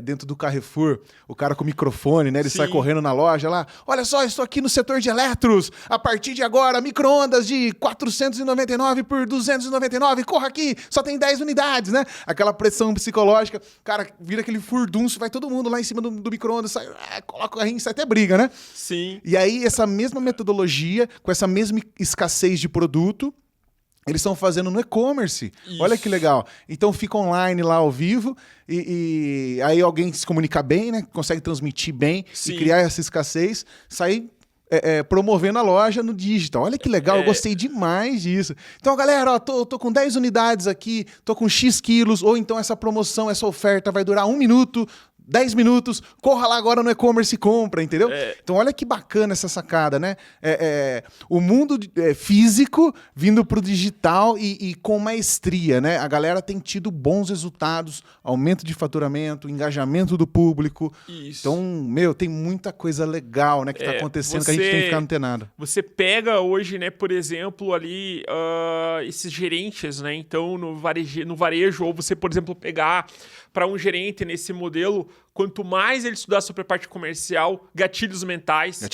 dentro do Carrefour. O cara com o microfone, né? Ele sai correndo na loja lá. Olha só, estou aqui no setor de eletros. A partir de agora, micro-ondas de 499 por 299. Corra aqui, só tem 10 unidades, né? Aquela pressão psicológica. Cara, vira aquele furdunço, vai todo mundo lá em cima do micro-ondas, sai, coloca o carrinho, sai até briga, né? Sim. E aí, essa mesma metodologia, com essa mesma escassez de produto, eles estão fazendo no e-commerce. Olha que legal. Então fica online lá ao vivo e aí alguém se comunica bem, né? Consegue transmitir bem e criar essa escassez, sair promovendo a loja no digital. Olha que legal, eu gostei demais disso. Então, galera, ó, tô com 10 unidades aqui, tô com X quilos, ou então essa promoção, essa oferta vai durar 1 minuto, 10 minutos, corra lá agora no e-commerce e compra, entendeu? Então olha que bacana essa sacada, né? O mundo físico vindo pro digital e com maestria, né? A galera tem tido bons resultados, aumento de faturamento, engajamento do público. Isso. Então, tem muita coisa legal, né, que tá acontecendo que a gente tem que ficar antenado. Você pega hoje, né, por exemplo, ali esses gerentes, né? Então, no varejo, ou você, por exemplo, pegar para um gerente nesse modelo, quanto mais ele estudar sobre a parte comercial, gatilhos mentais.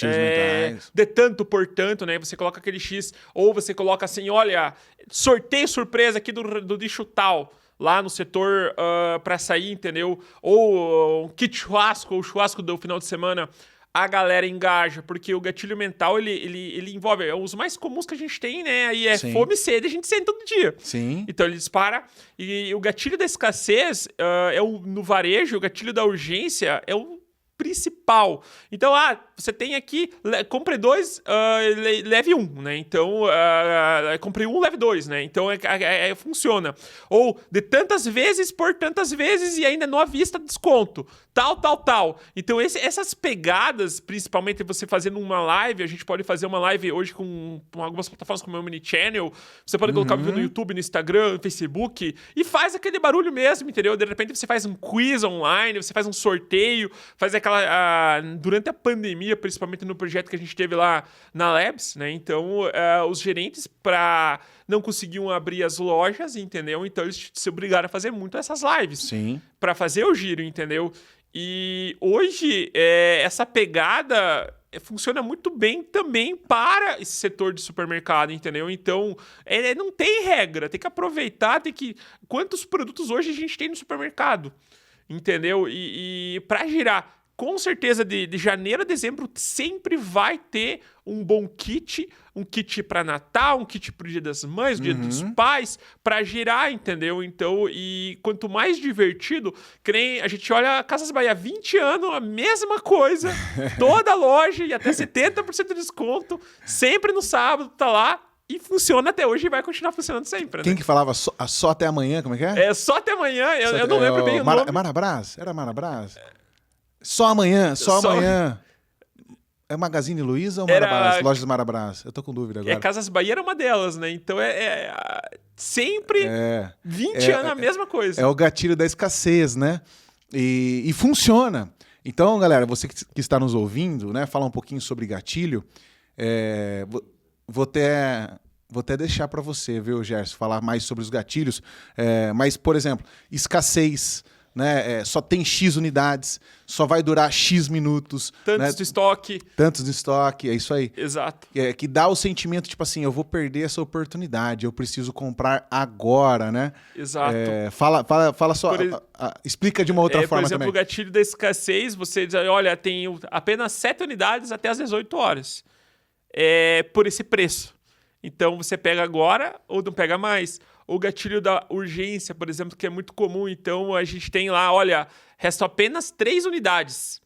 De tanto por tanto, né? Você coloca aquele X, ou você coloca assim, olha, sorteio surpresa aqui do lixo tal, lá no setor para sair, entendeu? Ou um kit churrasco, ou churrasco do final de semana. A galera engaja, porque o gatilho mental, ele envolve... Os mais comuns que a gente tem, né? Aí fome e sede, a gente sente todo dia. Sim. Então, ele dispara. E o gatilho da escassez, no varejo, o gatilho da urgência é o principal pau. Então, você tem aqui, compre 2, leve 1, né? Então, compre 1, leve 2, né? Então, funciona. Ou de tantas vezes por tantas vezes e ainda não à vista desconto. Tal. Então, essas pegadas, principalmente você fazendo uma live, a gente pode fazer uma live hoje com algumas plataformas como o Omnichannel, você pode colocar vídeo no YouTube, no Instagram, no Facebook, e faz aquele barulho mesmo, entendeu? De repente você faz um quiz online, você faz um sorteio, faz aquela... durante a pandemia, principalmente no projeto que a gente teve lá na Labs, né? Então, os gerentes, para não conseguiam abrir as lojas, entendeu? Então, eles se obrigaram a fazer muito essas lives. Sim. Para fazer o giro, entendeu? E hoje, essa pegada funciona muito bem também para esse setor de supermercado, entendeu? Então, não tem regra, tem que aproveitar, Quantos produtos hoje a gente tem no supermercado, entendeu? E para girar, com certeza, de janeiro a dezembro, sempre vai ter um bom kit, um kit para Natal, um kit para o Dia das Mães, o Dia dos Pais, para girar, entendeu? Então, e quanto mais divertido, que nem a gente olha a Casas Bahia, 20 anos, a mesma coisa, toda loja e até 70% de desconto, sempre no sábado, tá lá. E funciona até hoje e vai continuar funcionando sempre, né? Quem que falava só até amanhã, como é que é? É, só até amanhã, eu não lembro bem o nome. Marabras? Era Marabras? Só amanhã. É Magazine Luiza ou Marabras? Lojas Marabras? Eu tô com dúvida agora. Casas Bahia era uma delas, né? Então sempre 20 anos a mesma coisa. É o gatilho da escassez, né? E funciona. Então, galera, você que está nos ouvindo, né? Falar um pouquinho sobre gatilho. Vou até deixar para você, viu, Gerson, falar mais sobre os gatilhos. Mas, por exemplo, escassez, né? Só tem X unidades, só vai durar X minutos. Tantos de estoque. Tantos de estoque, é isso aí. Exato. Que dá o sentimento, tipo assim, eu vou perder essa oportunidade, eu preciso comprar agora, né? Exato. Fala só, explica de uma outra forma também. Por exemplo, o gatilho da escassez, você diz, olha, tem apenas 7 unidades até as 18 horas. Por esse preço. Então, você pega agora ou não pega mais. O gatilho da urgência, por exemplo, que é muito comum. Então, a gente tem lá, olha, restam apenas 3 unidades.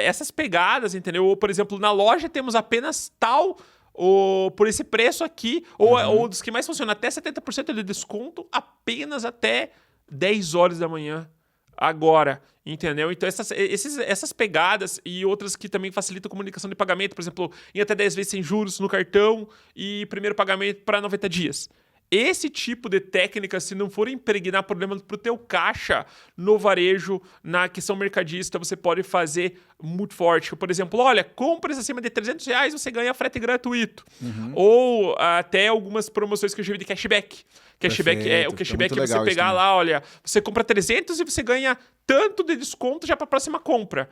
Essas pegadas, entendeu? Ou, por exemplo, na loja temos apenas tal, por esse preço aqui, ou dos que mais funcionam, até 70% de desconto, apenas até 10 horas da manhã. Agora, entendeu? Então, essas pegadas e outras que também facilitam a comunicação de pagamento, por exemplo, em até 10 vezes sem juros no cartão e primeiro pagamento para 90 dias. Esse tipo de técnica, se não for impregnar problema pro teu caixa no varejo, na questão mercadista, você pode fazer muito forte. Por exemplo, olha, compras acima de R$300, você ganha frete gratuito. Ou até algumas promoções que eu já vi de cashback. O cashback é você pegar lá, olha, você compra 300 e você ganha tanto de desconto já para a próxima compra.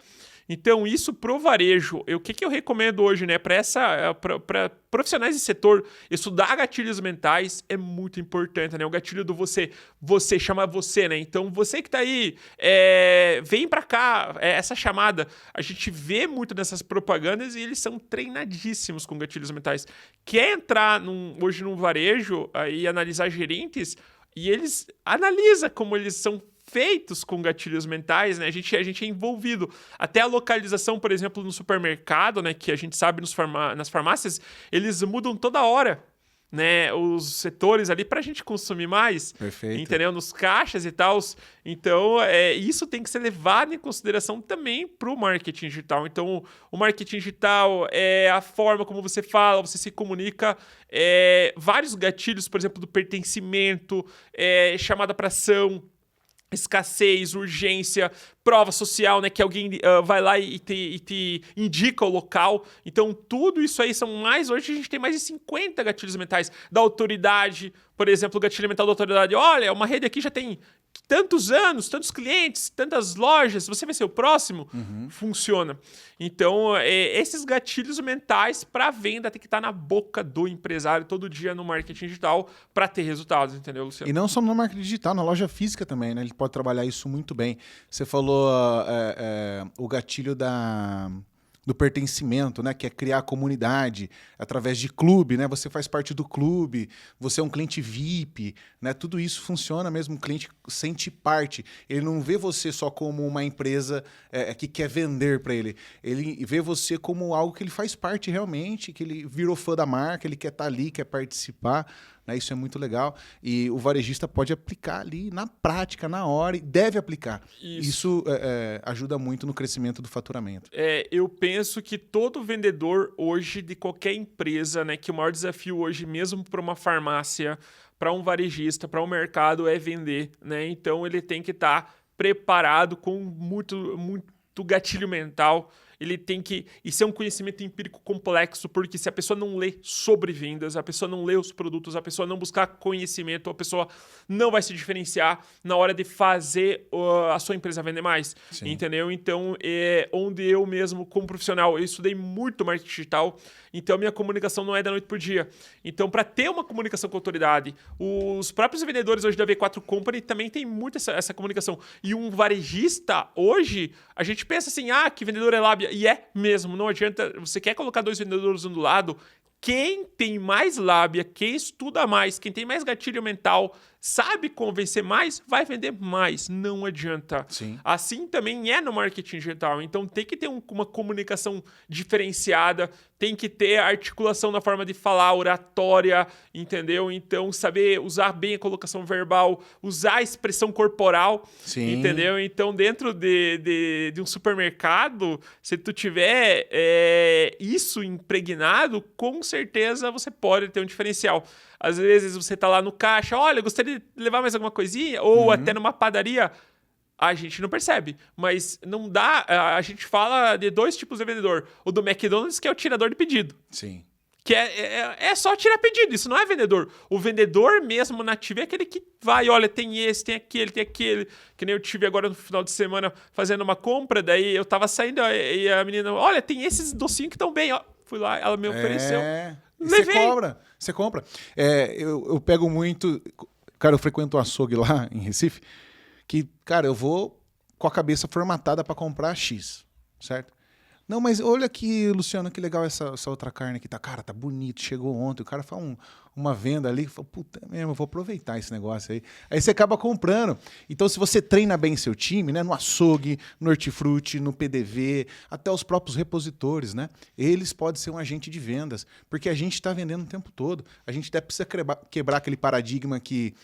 Então, isso pro varejo, o que eu recomendo hoje, né? Para profissionais de setor, estudar gatilhos mentais é muito importante, né? O gatilho do você chama você, né? Então, você que tá aí, vem para cá, essa chamada, a gente vê muito nessas propagandas e eles são treinadíssimos com gatilhos mentais. Quer entrar hoje no varejo e analisar gerentes, e eles analisam como eles são feitos com gatilhos mentais, né? A gente é envolvido. Até a localização, por exemplo, no supermercado, né? Que a gente sabe nas farmácias, eles mudam toda hora, né? Os setores ali para a gente consumir mais. Perfeito. Entendeu? Nos caixas e tal. Então, isso tem que ser levado em consideração também para o marketing digital. Então, o marketing digital é a forma como você fala, você se comunica, vários gatilhos, por exemplo, do pertencimento, chamada para ação, escassez, urgência, prova social, né? Que alguém vai lá e te indica o local. Então, tudo isso aí hoje a gente tem mais de 50 gatilhos mentais da autoridade. Por exemplo, o gatilho mental da autoridade. Olha, uma rede aqui já tem tantos anos, tantos clientes, tantas lojas, você vai ser o próximo? Funciona. Então, esses gatilhos mentais para venda tem que estar na boca do empresário todo dia no marketing digital para ter resultados, entendeu, Luciano? E não só no marketing digital, na loja física também, né? Ele pode trabalhar isso muito bem. Você falou o gatilho do pertencimento, né? Que é criar comunidade através de clube, né? Você faz parte do clube, você é um cliente VIP, né? Tudo isso funciona mesmo, o cliente sente parte. Ele não vê você só como uma empresa que quer vender para ele. Ele vê você como algo que ele faz parte realmente, que ele virou fã da marca, ele quer estar ali, quer participar. Né? Isso é muito legal. E o varejista pode aplicar ali na prática, na hora, e deve aplicar. Isso ajuda muito no crescimento do faturamento. Eu penso que todo vendedor hoje de qualquer empresa, né, que o maior desafio hoje, mesmo para uma farmácia, para um varejista, para um mercado, é vender. Né? Então ele tem que estar preparado com muito gatilho mental. Ele tem que... Isso é um conhecimento empírico complexo, porque se a pessoa não lê sobre vendas, a pessoa não lê os produtos, a pessoa não buscar conhecimento, a pessoa não vai se diferenciar na hora de fazer a sua empresa vender mais. Sim. Entendeu? Então, onde eu mesmo, como profissional, eu estudei muito marketing digital, então minha comunicação não é da noite pro dia. Então, para ter uma comunicação com autoridade, os próprios vendedores hoje da V4 Company também tem muito essa comunicação. E um varejista, hoje, a gente pensa assim, que vendedor é lábia. E é mesmo, não adianta. Você quer colocar 2 vendedores um do lado, quem tem mais lábia, quem estuda mais, quem tem mais gatilho mental, sabe convencer mais, vai vender mais. Não adianta. Sim. Assim também é no marketing digital. Então tem que ter uma comunicação diferenciada, tem que ter articulação na forma de falar, oratória, entendeu? Então saber usar bem a colocação verbal, usar a expressão corporal, Sim. entendeu? Então dentro de um supermercado, se tu tiver isso impregnado, com certeza você pode ter um diferencial. Às vezes você tá lá no caixa, olha, gostaria de levar mais alguma coisinha, ou até numa padaria, a gente não percebe, mas não dá, a gente fala de 2 tipos de vendedor, o do McDonald's, que é o tirador de pedido. Sim. Que é só tirar pedido, isso não é vendedor. O vendedor mesmo nativo é aquele que vai, olha, tem esse, tem aquele, que nem eu tive agora no final de semana fazendo uma compra, daí eu tava saindo e a menina, olha, tem esses docinhos que estão bem, ó. Fui lá, ela me ofereceu. Você compra. Eu pego muito... Cara, eu frequento um açougue lá em Recife, que, cara, eu vou com a cabeça formatada para comprar X, certo? Não, mas olha aqui, Luciano, que legal essa outra carne aqui. Cara, tá bonito, chegou ontem. O cara faz uma venda ali, fala, puta mesmo, eu vou aproveitar esse negócio aí. Aí você acaba comprando. Então, se você treina bem seu time, né, no açougue, no hortifruti, no PDV, até os próprios repositores, né, eles podem ser um agente de vendas, porque a gente está vendendo o tempo todo. A gente até precisa quebrar aquele paradigma que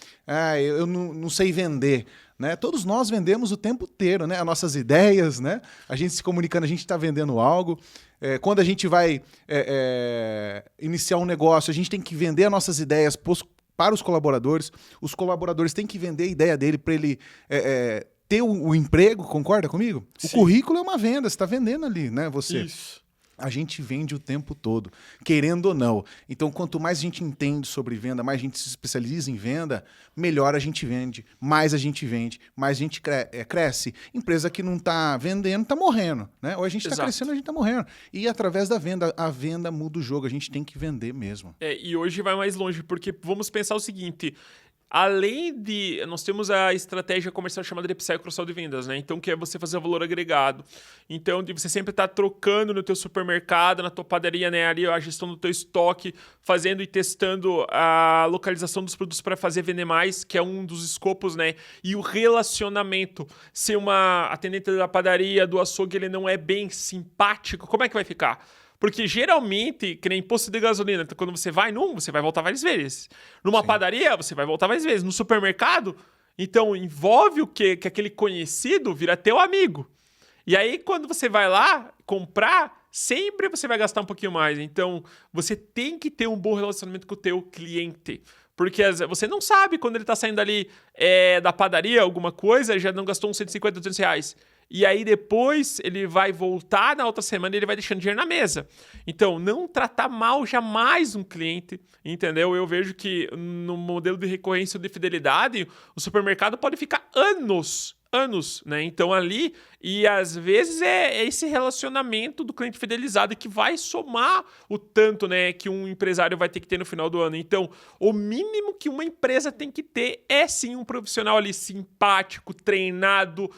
eu não sei vender. Né? Todos nós vendemos o tempo inteiro, né? As nossas ideias, né? A gente se comunicando, a gente está vendendo algo. Quando a gente vai iniciar um negócio, a gente tem que vender as nossas ideias para os colaboradores. Os têm que vender a ideia dele para ele ter o emprego, concorda comigo? Sim. O currículo é uma venda, você está vendendo ali, né? Você. Isso. A gente vende o tempo todo, querendo ou não. Então, quanto mais a gente entende sobre venda, mais a gente se especializa em venda, melhor a gente vende, mais a gente vende, mais a gente cresce. Empresa que não está vendendo está morrendo, né? Ou a gente está crescendo, a gente está morrendo. E através da venda, a venda muda o jogo. A gente tem que vender mesmo. E hoje vai mais longe, porque vamos pensar o seguinte... Além de... Nós temos a estratégia comercial chamada de upsell e cross-sell de vendas, né? Então, que é você fazer o valor agregado. Então, de você sempre estar trocando no teu supermercado, na tua padaria, né? Ali a gestão do teu estoque, fazendo e testando a localização dos produtos para fazer vender mais, que é um dos escopos, né? E o relacionamento. Se uma atendente da padaria, do açougue, ele não é bem simpático, como é que vai ficar? Porque geralmente, que nem posto de gasolina, quando você vai você vai voltar várias vezes. Numa padaria, você vai voltar várias vezes. No supermercado, então envolve o quê? Que aquele conhecido vira teu amigo. E aí, quando você vai lá comprar, sempre você vai gastar um pouquinho mais. Então, você tem que ter um bom relacionamento com o teu cliente. Porque você não sabe quando ele tá saindo ali da padaria, alguma coisa, já não gastou uns 150, 200 reais. E aí depois ele vai voltar na outra semana e ele vai deixando dinheiro na mesa. Então, não tratar mal jamais um cliente, entendeu? Eu vejo que no modelo de recorrência ou de fidelidade, o supermercado pode ficar anos, né? Então ali, e às vezes é esse relacionamento do cliente fidelizado que vai somar o tanto, né, que um empresário vai ter que ter no final do ano. Então, o mínimo que uma empresa tem que ter é sim um profissional ali simpático, treinado,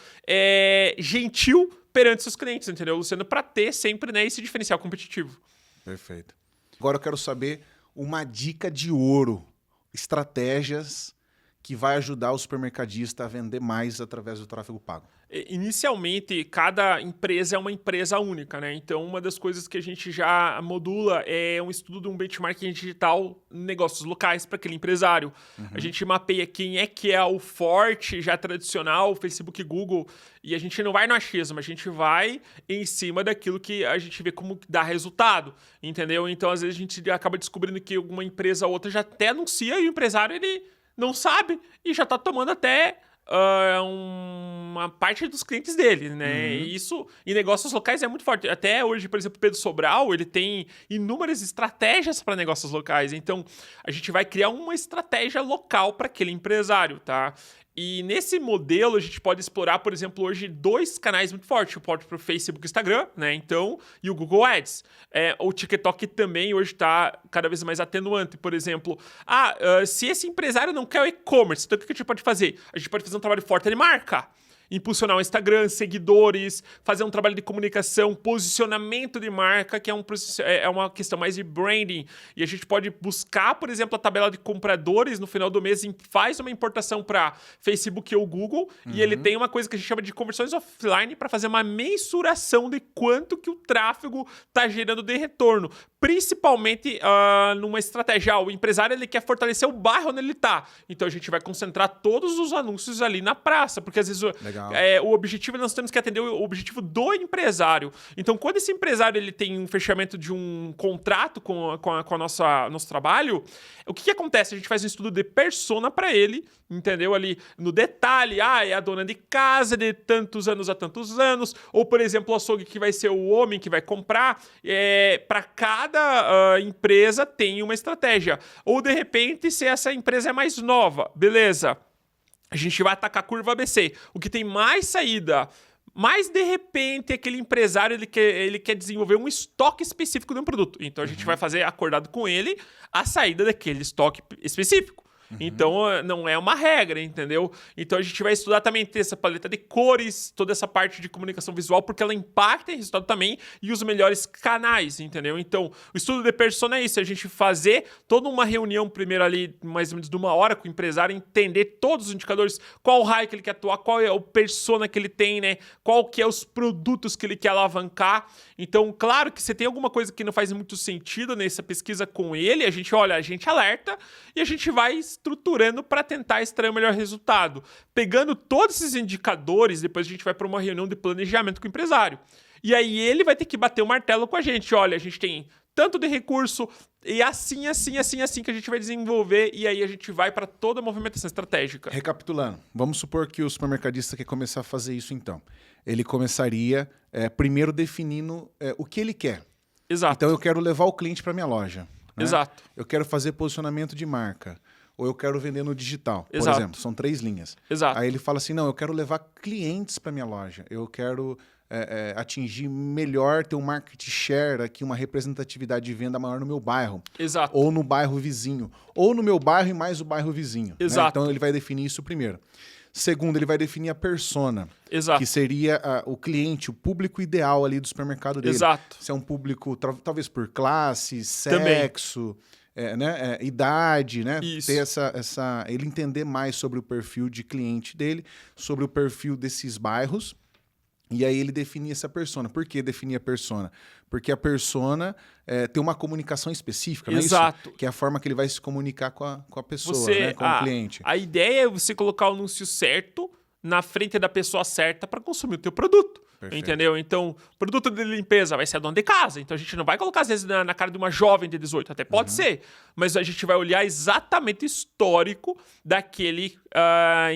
gentil, perante seus clientes, entendeu, Luciano? Para ter sempre, né, esse diferencial competitivo. Perfeito. Agora eu quero saber uma dica de ouro, estratégias que vai ajudar o supermercadista a vender mais através do tráfego pago. Inicialmente, cada empresa é uma empresa única, né? Então, uma das coisas que a gente já modula é um estudo de um benchmarking digital em negócios locais para aquele empresário. A gente mapeia quem é que é o forte, já tradicional, Facebook e Google, e a gente não vai no achismo, a gente vai em cima daquilo que a gente vê como dá resultado, entendeu? Então, às vezes, a gente acaba descobrindo que alguma empresa ou outra já até anuncia e o empresário, ele não sabe e já está tomando até uma parte dos clientes dele, né? E isso em negócios locais é muito forte. Até hoje, por exemplo, o Pedro Sobral, ele tem inúmeras estratégias para negócios locais. Então, a gente vai criar uma estratégia local para aquele empresário, tá? E nesse modelo, a gente pode explorar, por exemplo, hoje 2 canais muito fortes. O próprio Facebook e Instagram, né? Então, e o Google Ads. O TikTok também hoje está cada vez mais atenuante. Por exemplo, se esse empresário não quer o e-commerce, então o que a gente pode fazer? A gente pode fazer um trabalho forte de marca. Impulsionar o Instagram, seguidores, fazer um trabalho de comunicação, posicionamento de marca, que é uma questão mais de branding. E a gente pode buscar, por exemplo, a tabela de compradores no final do mês e faz uma importação para Facebook ou Google. E ele tem uma coisa que a gente chama de conversões offline para fazer uma mensuração de quanto que o tráfego está gerando de retorno. Principalmente numa estratégia. O empresário ele quer fortalecer o bairro onde ele está. Então a gente vai concentrar todos os anúncios ali na praça, porque às vezes o objetivo, nós temos que atender o objetivo do empresário. Então, quando esse empresário ele tem um fechamento de um contrato com nosso trabalho, o que acontece? A gente faz um estudo de persona para ele, entendeu? Ali no detalhe, é a dona de casa de tantos anos a tantos anos, ou, por exemplo, o açougue que vai ser o homem que vai comprar. Para cada empresa tem uma estratégia. Ou, de repente, se essa empresa é mais nova, beleza, a gente vai atacar a curva ABC. O que tem mais saída, mas de repente aquele empresário ele quer desenvolver um estoque específico de um produto. Então a gente vai fazer acordado com ele a saída daquele estoque específico. Então, não é uma regra, entendeu? Então, a gente vai estudar também ter essa paleta de cores, toda essa parte de comunicação visual, porque ela impacta em resultado também e os melhores canais, entendeu? Então, o estudo de persona é isso, a gente fazer toda uma reunião primeiro ali, mais ou menos de 1 hora com o empresário, entender todos os indicadores, qual o raio que ele quer atuar, qual é o persona que ele tem, né? Qual que é os produtos que ele quer alavancar. Então, claro que se tem alguma coisa que não faz muito sentido nessa pesquisa com ele, a gente alerta e a gente vai estruturando para tentar extrair o melhor resultado. Pegando todos esses indicadores, depois a gente vai para uma reunião de planejamento com o empresário. E aí ele vai ter que bater o martelo com a gente. Olha, a gente tem tanto de recurso e assim que a gente vai desenvolver e aí a gente vai para toda a movimentação estratégica. Recapitulando, vamos supor que o supermercadista quer começar a fazer isso então. Ele começaria primeiro definindo o que ele quer. Exato. Então eu quero levar o cliente para minha loja. Né? Exato. Eu quero fazer posicionamento de marca. Ou eu quero vender no digital, por Exato. exemplo. São 3 linhas. Exato. Aí ele fala assim, não, eu quero levar clientes para minha loja. Eu quero atingir melhor, ter um market share aqui, uma representatividade de venda maior no meu bairro. Exato. Ou no bairro vizinho. Ou no meu bairro e mais o bairro vizinho. Exato. Né? Então ele vai definir isso primeiro. Segundo, ele vai definir a persona. Exato. Que seria o cliente, o público ideal ali do supermercado dele. Exato. Se é um público, talvez por classe, sexo... idade, né? Isso. Ter ele entender mais sobre o perfil de cliente dele, sobre o perfil desses bairros, e aí ele definir essa persona. Por que definir a persona? Porque a persona tem uma comunicação específica, não é isso? Exato. Que é a forma que ele vai se comunicar com a pessoa, né? Com o cliente. A ideia é você colocar o anúncio certo na frente da pessoa certa para consumir o teu produto. Perfeito. Entendeu? Então, produto de limpeza vai ser a dona de casa. Então, a gente não vai colocar, às vezes, na cara de uma jovem de 18. Até pode ser. Mas a gente vai olhar exatamente o histórico daquele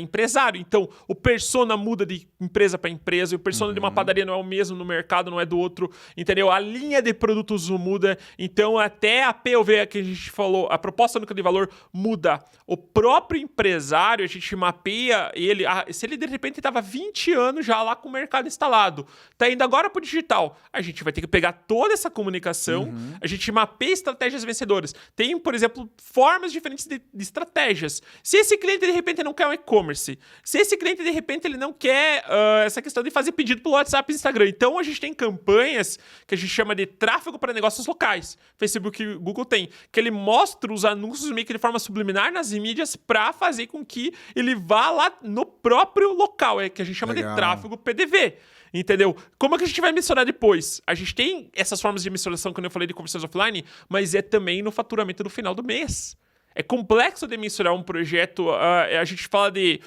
empresário. Então, o persona muda de empresa para empresa. E o persona de uma padaria não é o mesmo no mercado, não é do outro. Entendeu? A linha de produtos muda. Então, até a POV que a gente falou, a proposta única de valor muda. O próprio empresário, a gente mapeia ele. Se ele, de repente, estava 20 anos já lá com o mercado instalado. resultado. Tá indo agora pro digital. A gente vai ter que pegar toda essa comunicação, a gente mapeia estratégias vencedoras. Tem, por exemplo, formas diferentes de estratégias. Se esse cliente, de repente, não quer um e-commerce, se esse cliente, de repente, ele não quer essa questão de fazer pedido pelo WhatsApp e Instagram, então a gente tem campanhas que a gente chama de tráfego para negócios locais. Facebook e Google tem, que ele mostra os anúncios meio que de forma subliminar nas mídias para fazer com que ele vá lá no próprio local, que a gente chama de tráfego PDV. Entendeu? Como é que a gente vai mensurar depois? A gente tem essas formas de mensuração, quando eu falei de conversões offline, mas é também no faturamento do final do mês. É complexo de mensurar um projeto. A gente fala de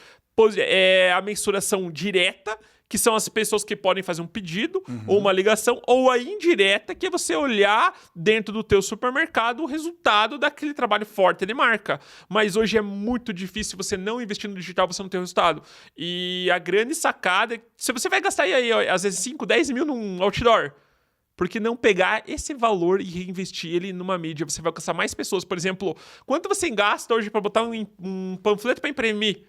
a mensuração direta, que são as pessoas que podem fazer um pedido, ou uma ligação, ou a indireta, que é você olhar dentro do teu supermercado o resultado daquele trabalho forte de marca. Mas hoje é muito difícil você não investir no digital, você não ter resultado. E a grande sacada é, se você vai gastar aí, às vezes 5, 10 mil num outdoor, por que não pegar esse valor e reinvestir ele numa mídia? Você vai alcançar mais pessoas. Por exemplo, quanto você gasta hoje para botar um panfleto para imprimir?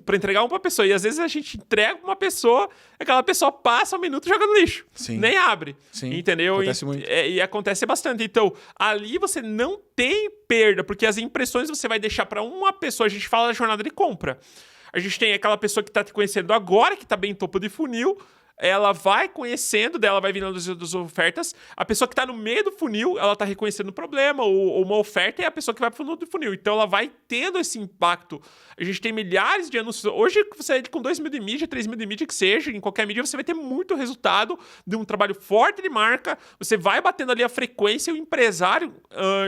Para entregar pra pessoa. E às vezes a gente entrega pra uma pessoa, aquela pessoa passa um minuto e joga no lixo. Sim. Nem abre. Sim. Entendeu? Acontece muito. E acontece bastante. Então, ali você não tem perda, porque as impressões você vai deixar pra uma pessoa. A gente fala da jornada de compra. A gente tem aquela pessoa que tá te conhecendo agora, que tá bem topo de funil. Ela vai conhecendo, dela vai vindo das ofertas. A pessoa que tá no meio do funil, ela tá reconhecendo o problema ou uma oferta, e a pessoa que vai pro fundo do funil. Então ela vai tendo esse impacto. A gente tem milhares de anúncios. Hoje, você com 2 mil de mídia, 3 mil de mídia que seja, em qualquer mídia, você vai ter muito resultado de um trabalho forte de marca. Você vai batendo ali a frequência e o empresário,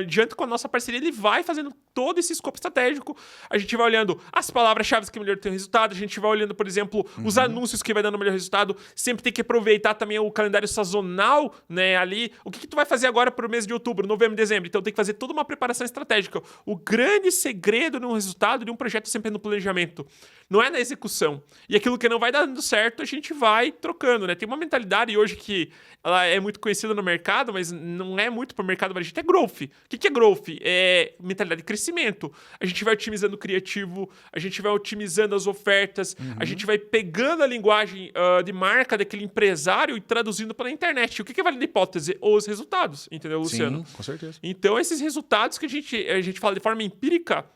diante com a nossa parceria, ele vai fazendo todo esse escopo estratégico. A gente vai olhando as palavras-chave que melhor tem resultado. A gente vai olhando, por exemplo, os anúncios que vai dando o melhor resultado. Sempre tem que aproveitar também o calendário sazonal, né, ali. O que tu vai fazer agora para o mês de outubro, novembro, dezembro? Então tem que fazer toda uma preparação estratégica. O grande segredo de um resultado de um projeto sempre é no planejamento. Não é na execução. E aquilo que não vai dando certo, a gente vai trocando, né? Tem uma mentalidade hoje que ela é muito conhecida no mercado, mas não é muito para o mercado varejista, é growth. O que é growth? É mentalidade de crescimento. A gente vai otimizando o criativo, a gente vai otimizando as ofertas, a gente vai pegando a linguagem de marca daquele empresário e traduzindo para a internet. O que é valendo a hipótese? Os resultados, entendeu, Luciano? Sim, com certeza. Então, esses resultados que a gente fala de forma empírica,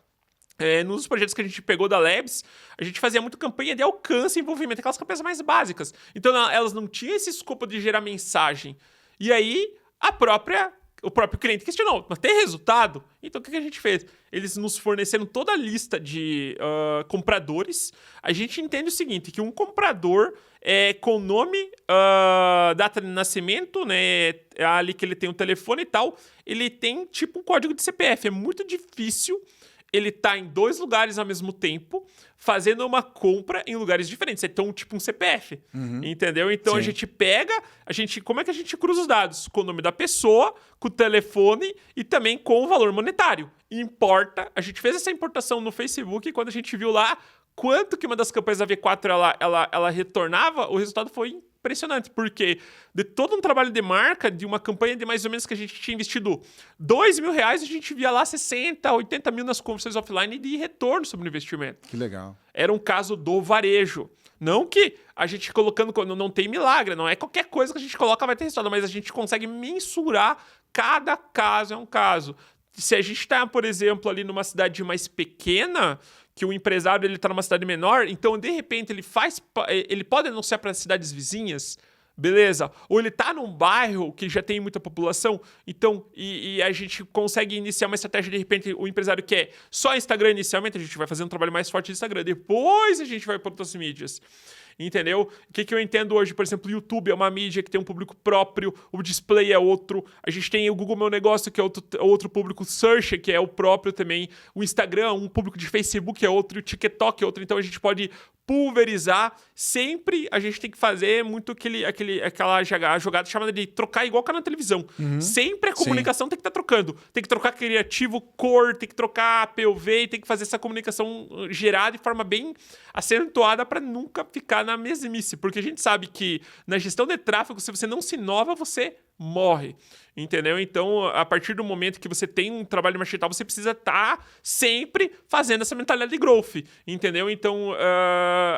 nos projetos que a gente pegou da Labs, a gente fazia muito campanha de alcance e envolvimento, aquelas campanhas mais básicas. Então, elas não tinham esse escopo de gerar mensagem. E aí, o próprio cliente questionou, mas tem resultado? Então, o que a gente fez? Eles nos forneceram toda a lista de compradores. A gente entende o seguinte, que um comprador com nome, data de nascimento, né, ali que ele tem um telefone e tal, ele tem tipo um código de CPF. É muito difícil ele tá em 2 lugares ao mesmo tempo, fazendo uma compra em lugares diferentes. Então, tipo um CPF, entendeu? Então, Sim. a gente pega, como é que a gente cruza os dados? Com o nome da pessoa, com o telefone e também com o valor monetário. Importa, a gente fez essa importação no Facebook e quando a gente viu lá quanto que uma das campanhas da V4 ela retornava, o resultado foi impressionante, porque de todo um trabalho de marca, de uma campanha de mais ou menos que a gente tinha investido R$2.000, a gente via lá 60, 80 mil nas conversões offline de retorno sobre o investimento. Que legal. Era um caso do varejo. Não que a gente colocando... Não tem milagre, não é qualquer coisa que a gente coloca vai ter resultado, mas a gente consegue mensurar cada caso é um caso. Se a gente está, por exemplo, ali numa cidade mais pequena, que o empresário ele está numa cidade menor, então, de repente, ele pode anunciar para cidades vizinhas, beleza? Ou ele está num bairro que já tem muita população, então, e a gente consegue iniciar uma estratégia, de repente, o empresário quer só Instagram inicialmente, a gente vai fazer um trabalho mais forte de Instagram, depois a gente vai para outras mídias. Entendeu? O que eu entendo hoje? Por exemplo, o YouTube é uma mídia que tem um público próprio, o display é outro, a gente tem o Google Meu Negócio, que é outro público, o Search, que é o próprio também, o Instagram, um público de Facebook é outro, e o TikTok é outro, então a gente pode pulverizar. Sempre a gente tem que fazer muito aquela jogada chamada de trocar igual que na televisão. Sempre a comunicação tem que estar trocando. Tem que trocar criativo, cor, tem que trocar POV, tem que fazer essa comunicação gerada de forma bem acentuada para nunca ficar na mesmice. Porque a gente sabe que na gestão de tráfego, se você não se inova, você morre, entendeu? Então, a partir do momento que você tem um trabalho de marketing digital, você precisa estar sempre fazendo essa mentalidade de growth, entendeu? Então,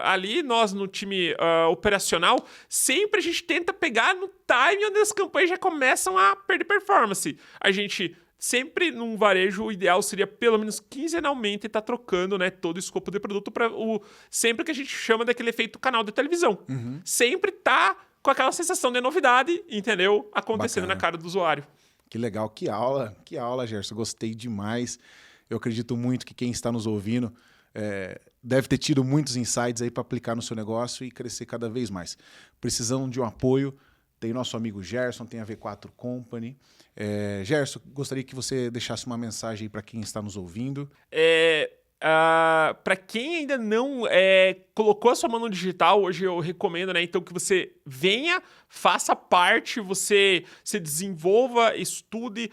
ali nós no time operacional, sempre a gente tenta pegar no time onde as campanhas já começam a perder performance. A gente sempre num varejo, o ideal seria pelo menos quinzenalmente estar trocando, né, todo o escopo de produto para sempre que a gente chama daquele efeito canal de televisão. Sempre tá com aquela sensação de novidade, entendeu? Acontecendo na cara do usuário. Que legal, que aula, Gerson. Gostei demais. Eu acredito muito que quem está nos ouvindo deve ter tido muitos insights aí para aplicar no seu negócio e crescer cada vez mais. Precisando de um apoio, tem nosso amigo Gerson, tem a V4 Company. Gerson, gostaria que você deixasse uma mensagem aí para quem está nos ouvindo. Para quem ainda não colocou a sua mão no digital, hoje eu recomendo, né, então que você venha, faça parte, você se desenvolva, estude.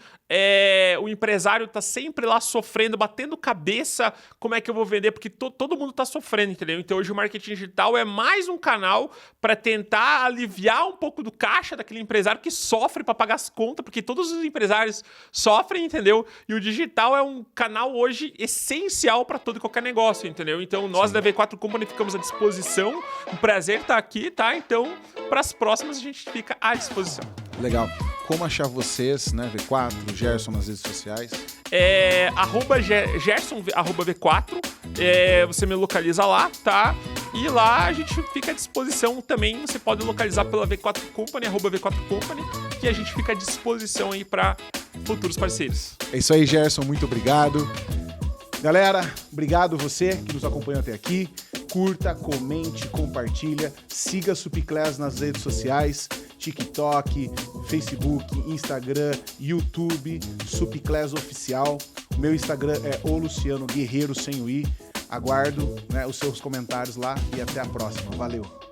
O empresário tá sempre lá sofrendo, batendo cabeça, como é que eu vou vender, porque todo mundo tá sofrendo, entendeu? Então hoje o marketing digital é mais um canal para tentar aliviar um pouco do caixa daquele empresário que sofre para pagar as contas, porque todos os empresários sofrem, entendeu? E o digital é um canal hoje essencial para todo e qualquer negócio, entendeu? Então nós da V4 Company ficamos à disposição, um prazer estar aqui, tá? Então, para as próximas a gente fica à disposição. Legal. Como achar vocês, né, V4, Gerson nas redes sociais? Gerson, @V4, você me localiza lá, tá? E lá a gente fica à disposição também, você pode localizar pela V4 Company, @V4 Company, que a gente fica à disposição aí para futuros parceiros. É isso aí, Gerson, muito obrigado. Galera, obrigado você que nos acompanhou até aqui. Curta, comente, compartilha, siga a Supiclass nas redes sociais, TikTok, Facebook, Instagram, YouTube, Supiclass Oficial. O meu Instagram é Luciano Guerreiro sem o I. Aguardo, né, os seus comentários lá e até a próxima. Valeu!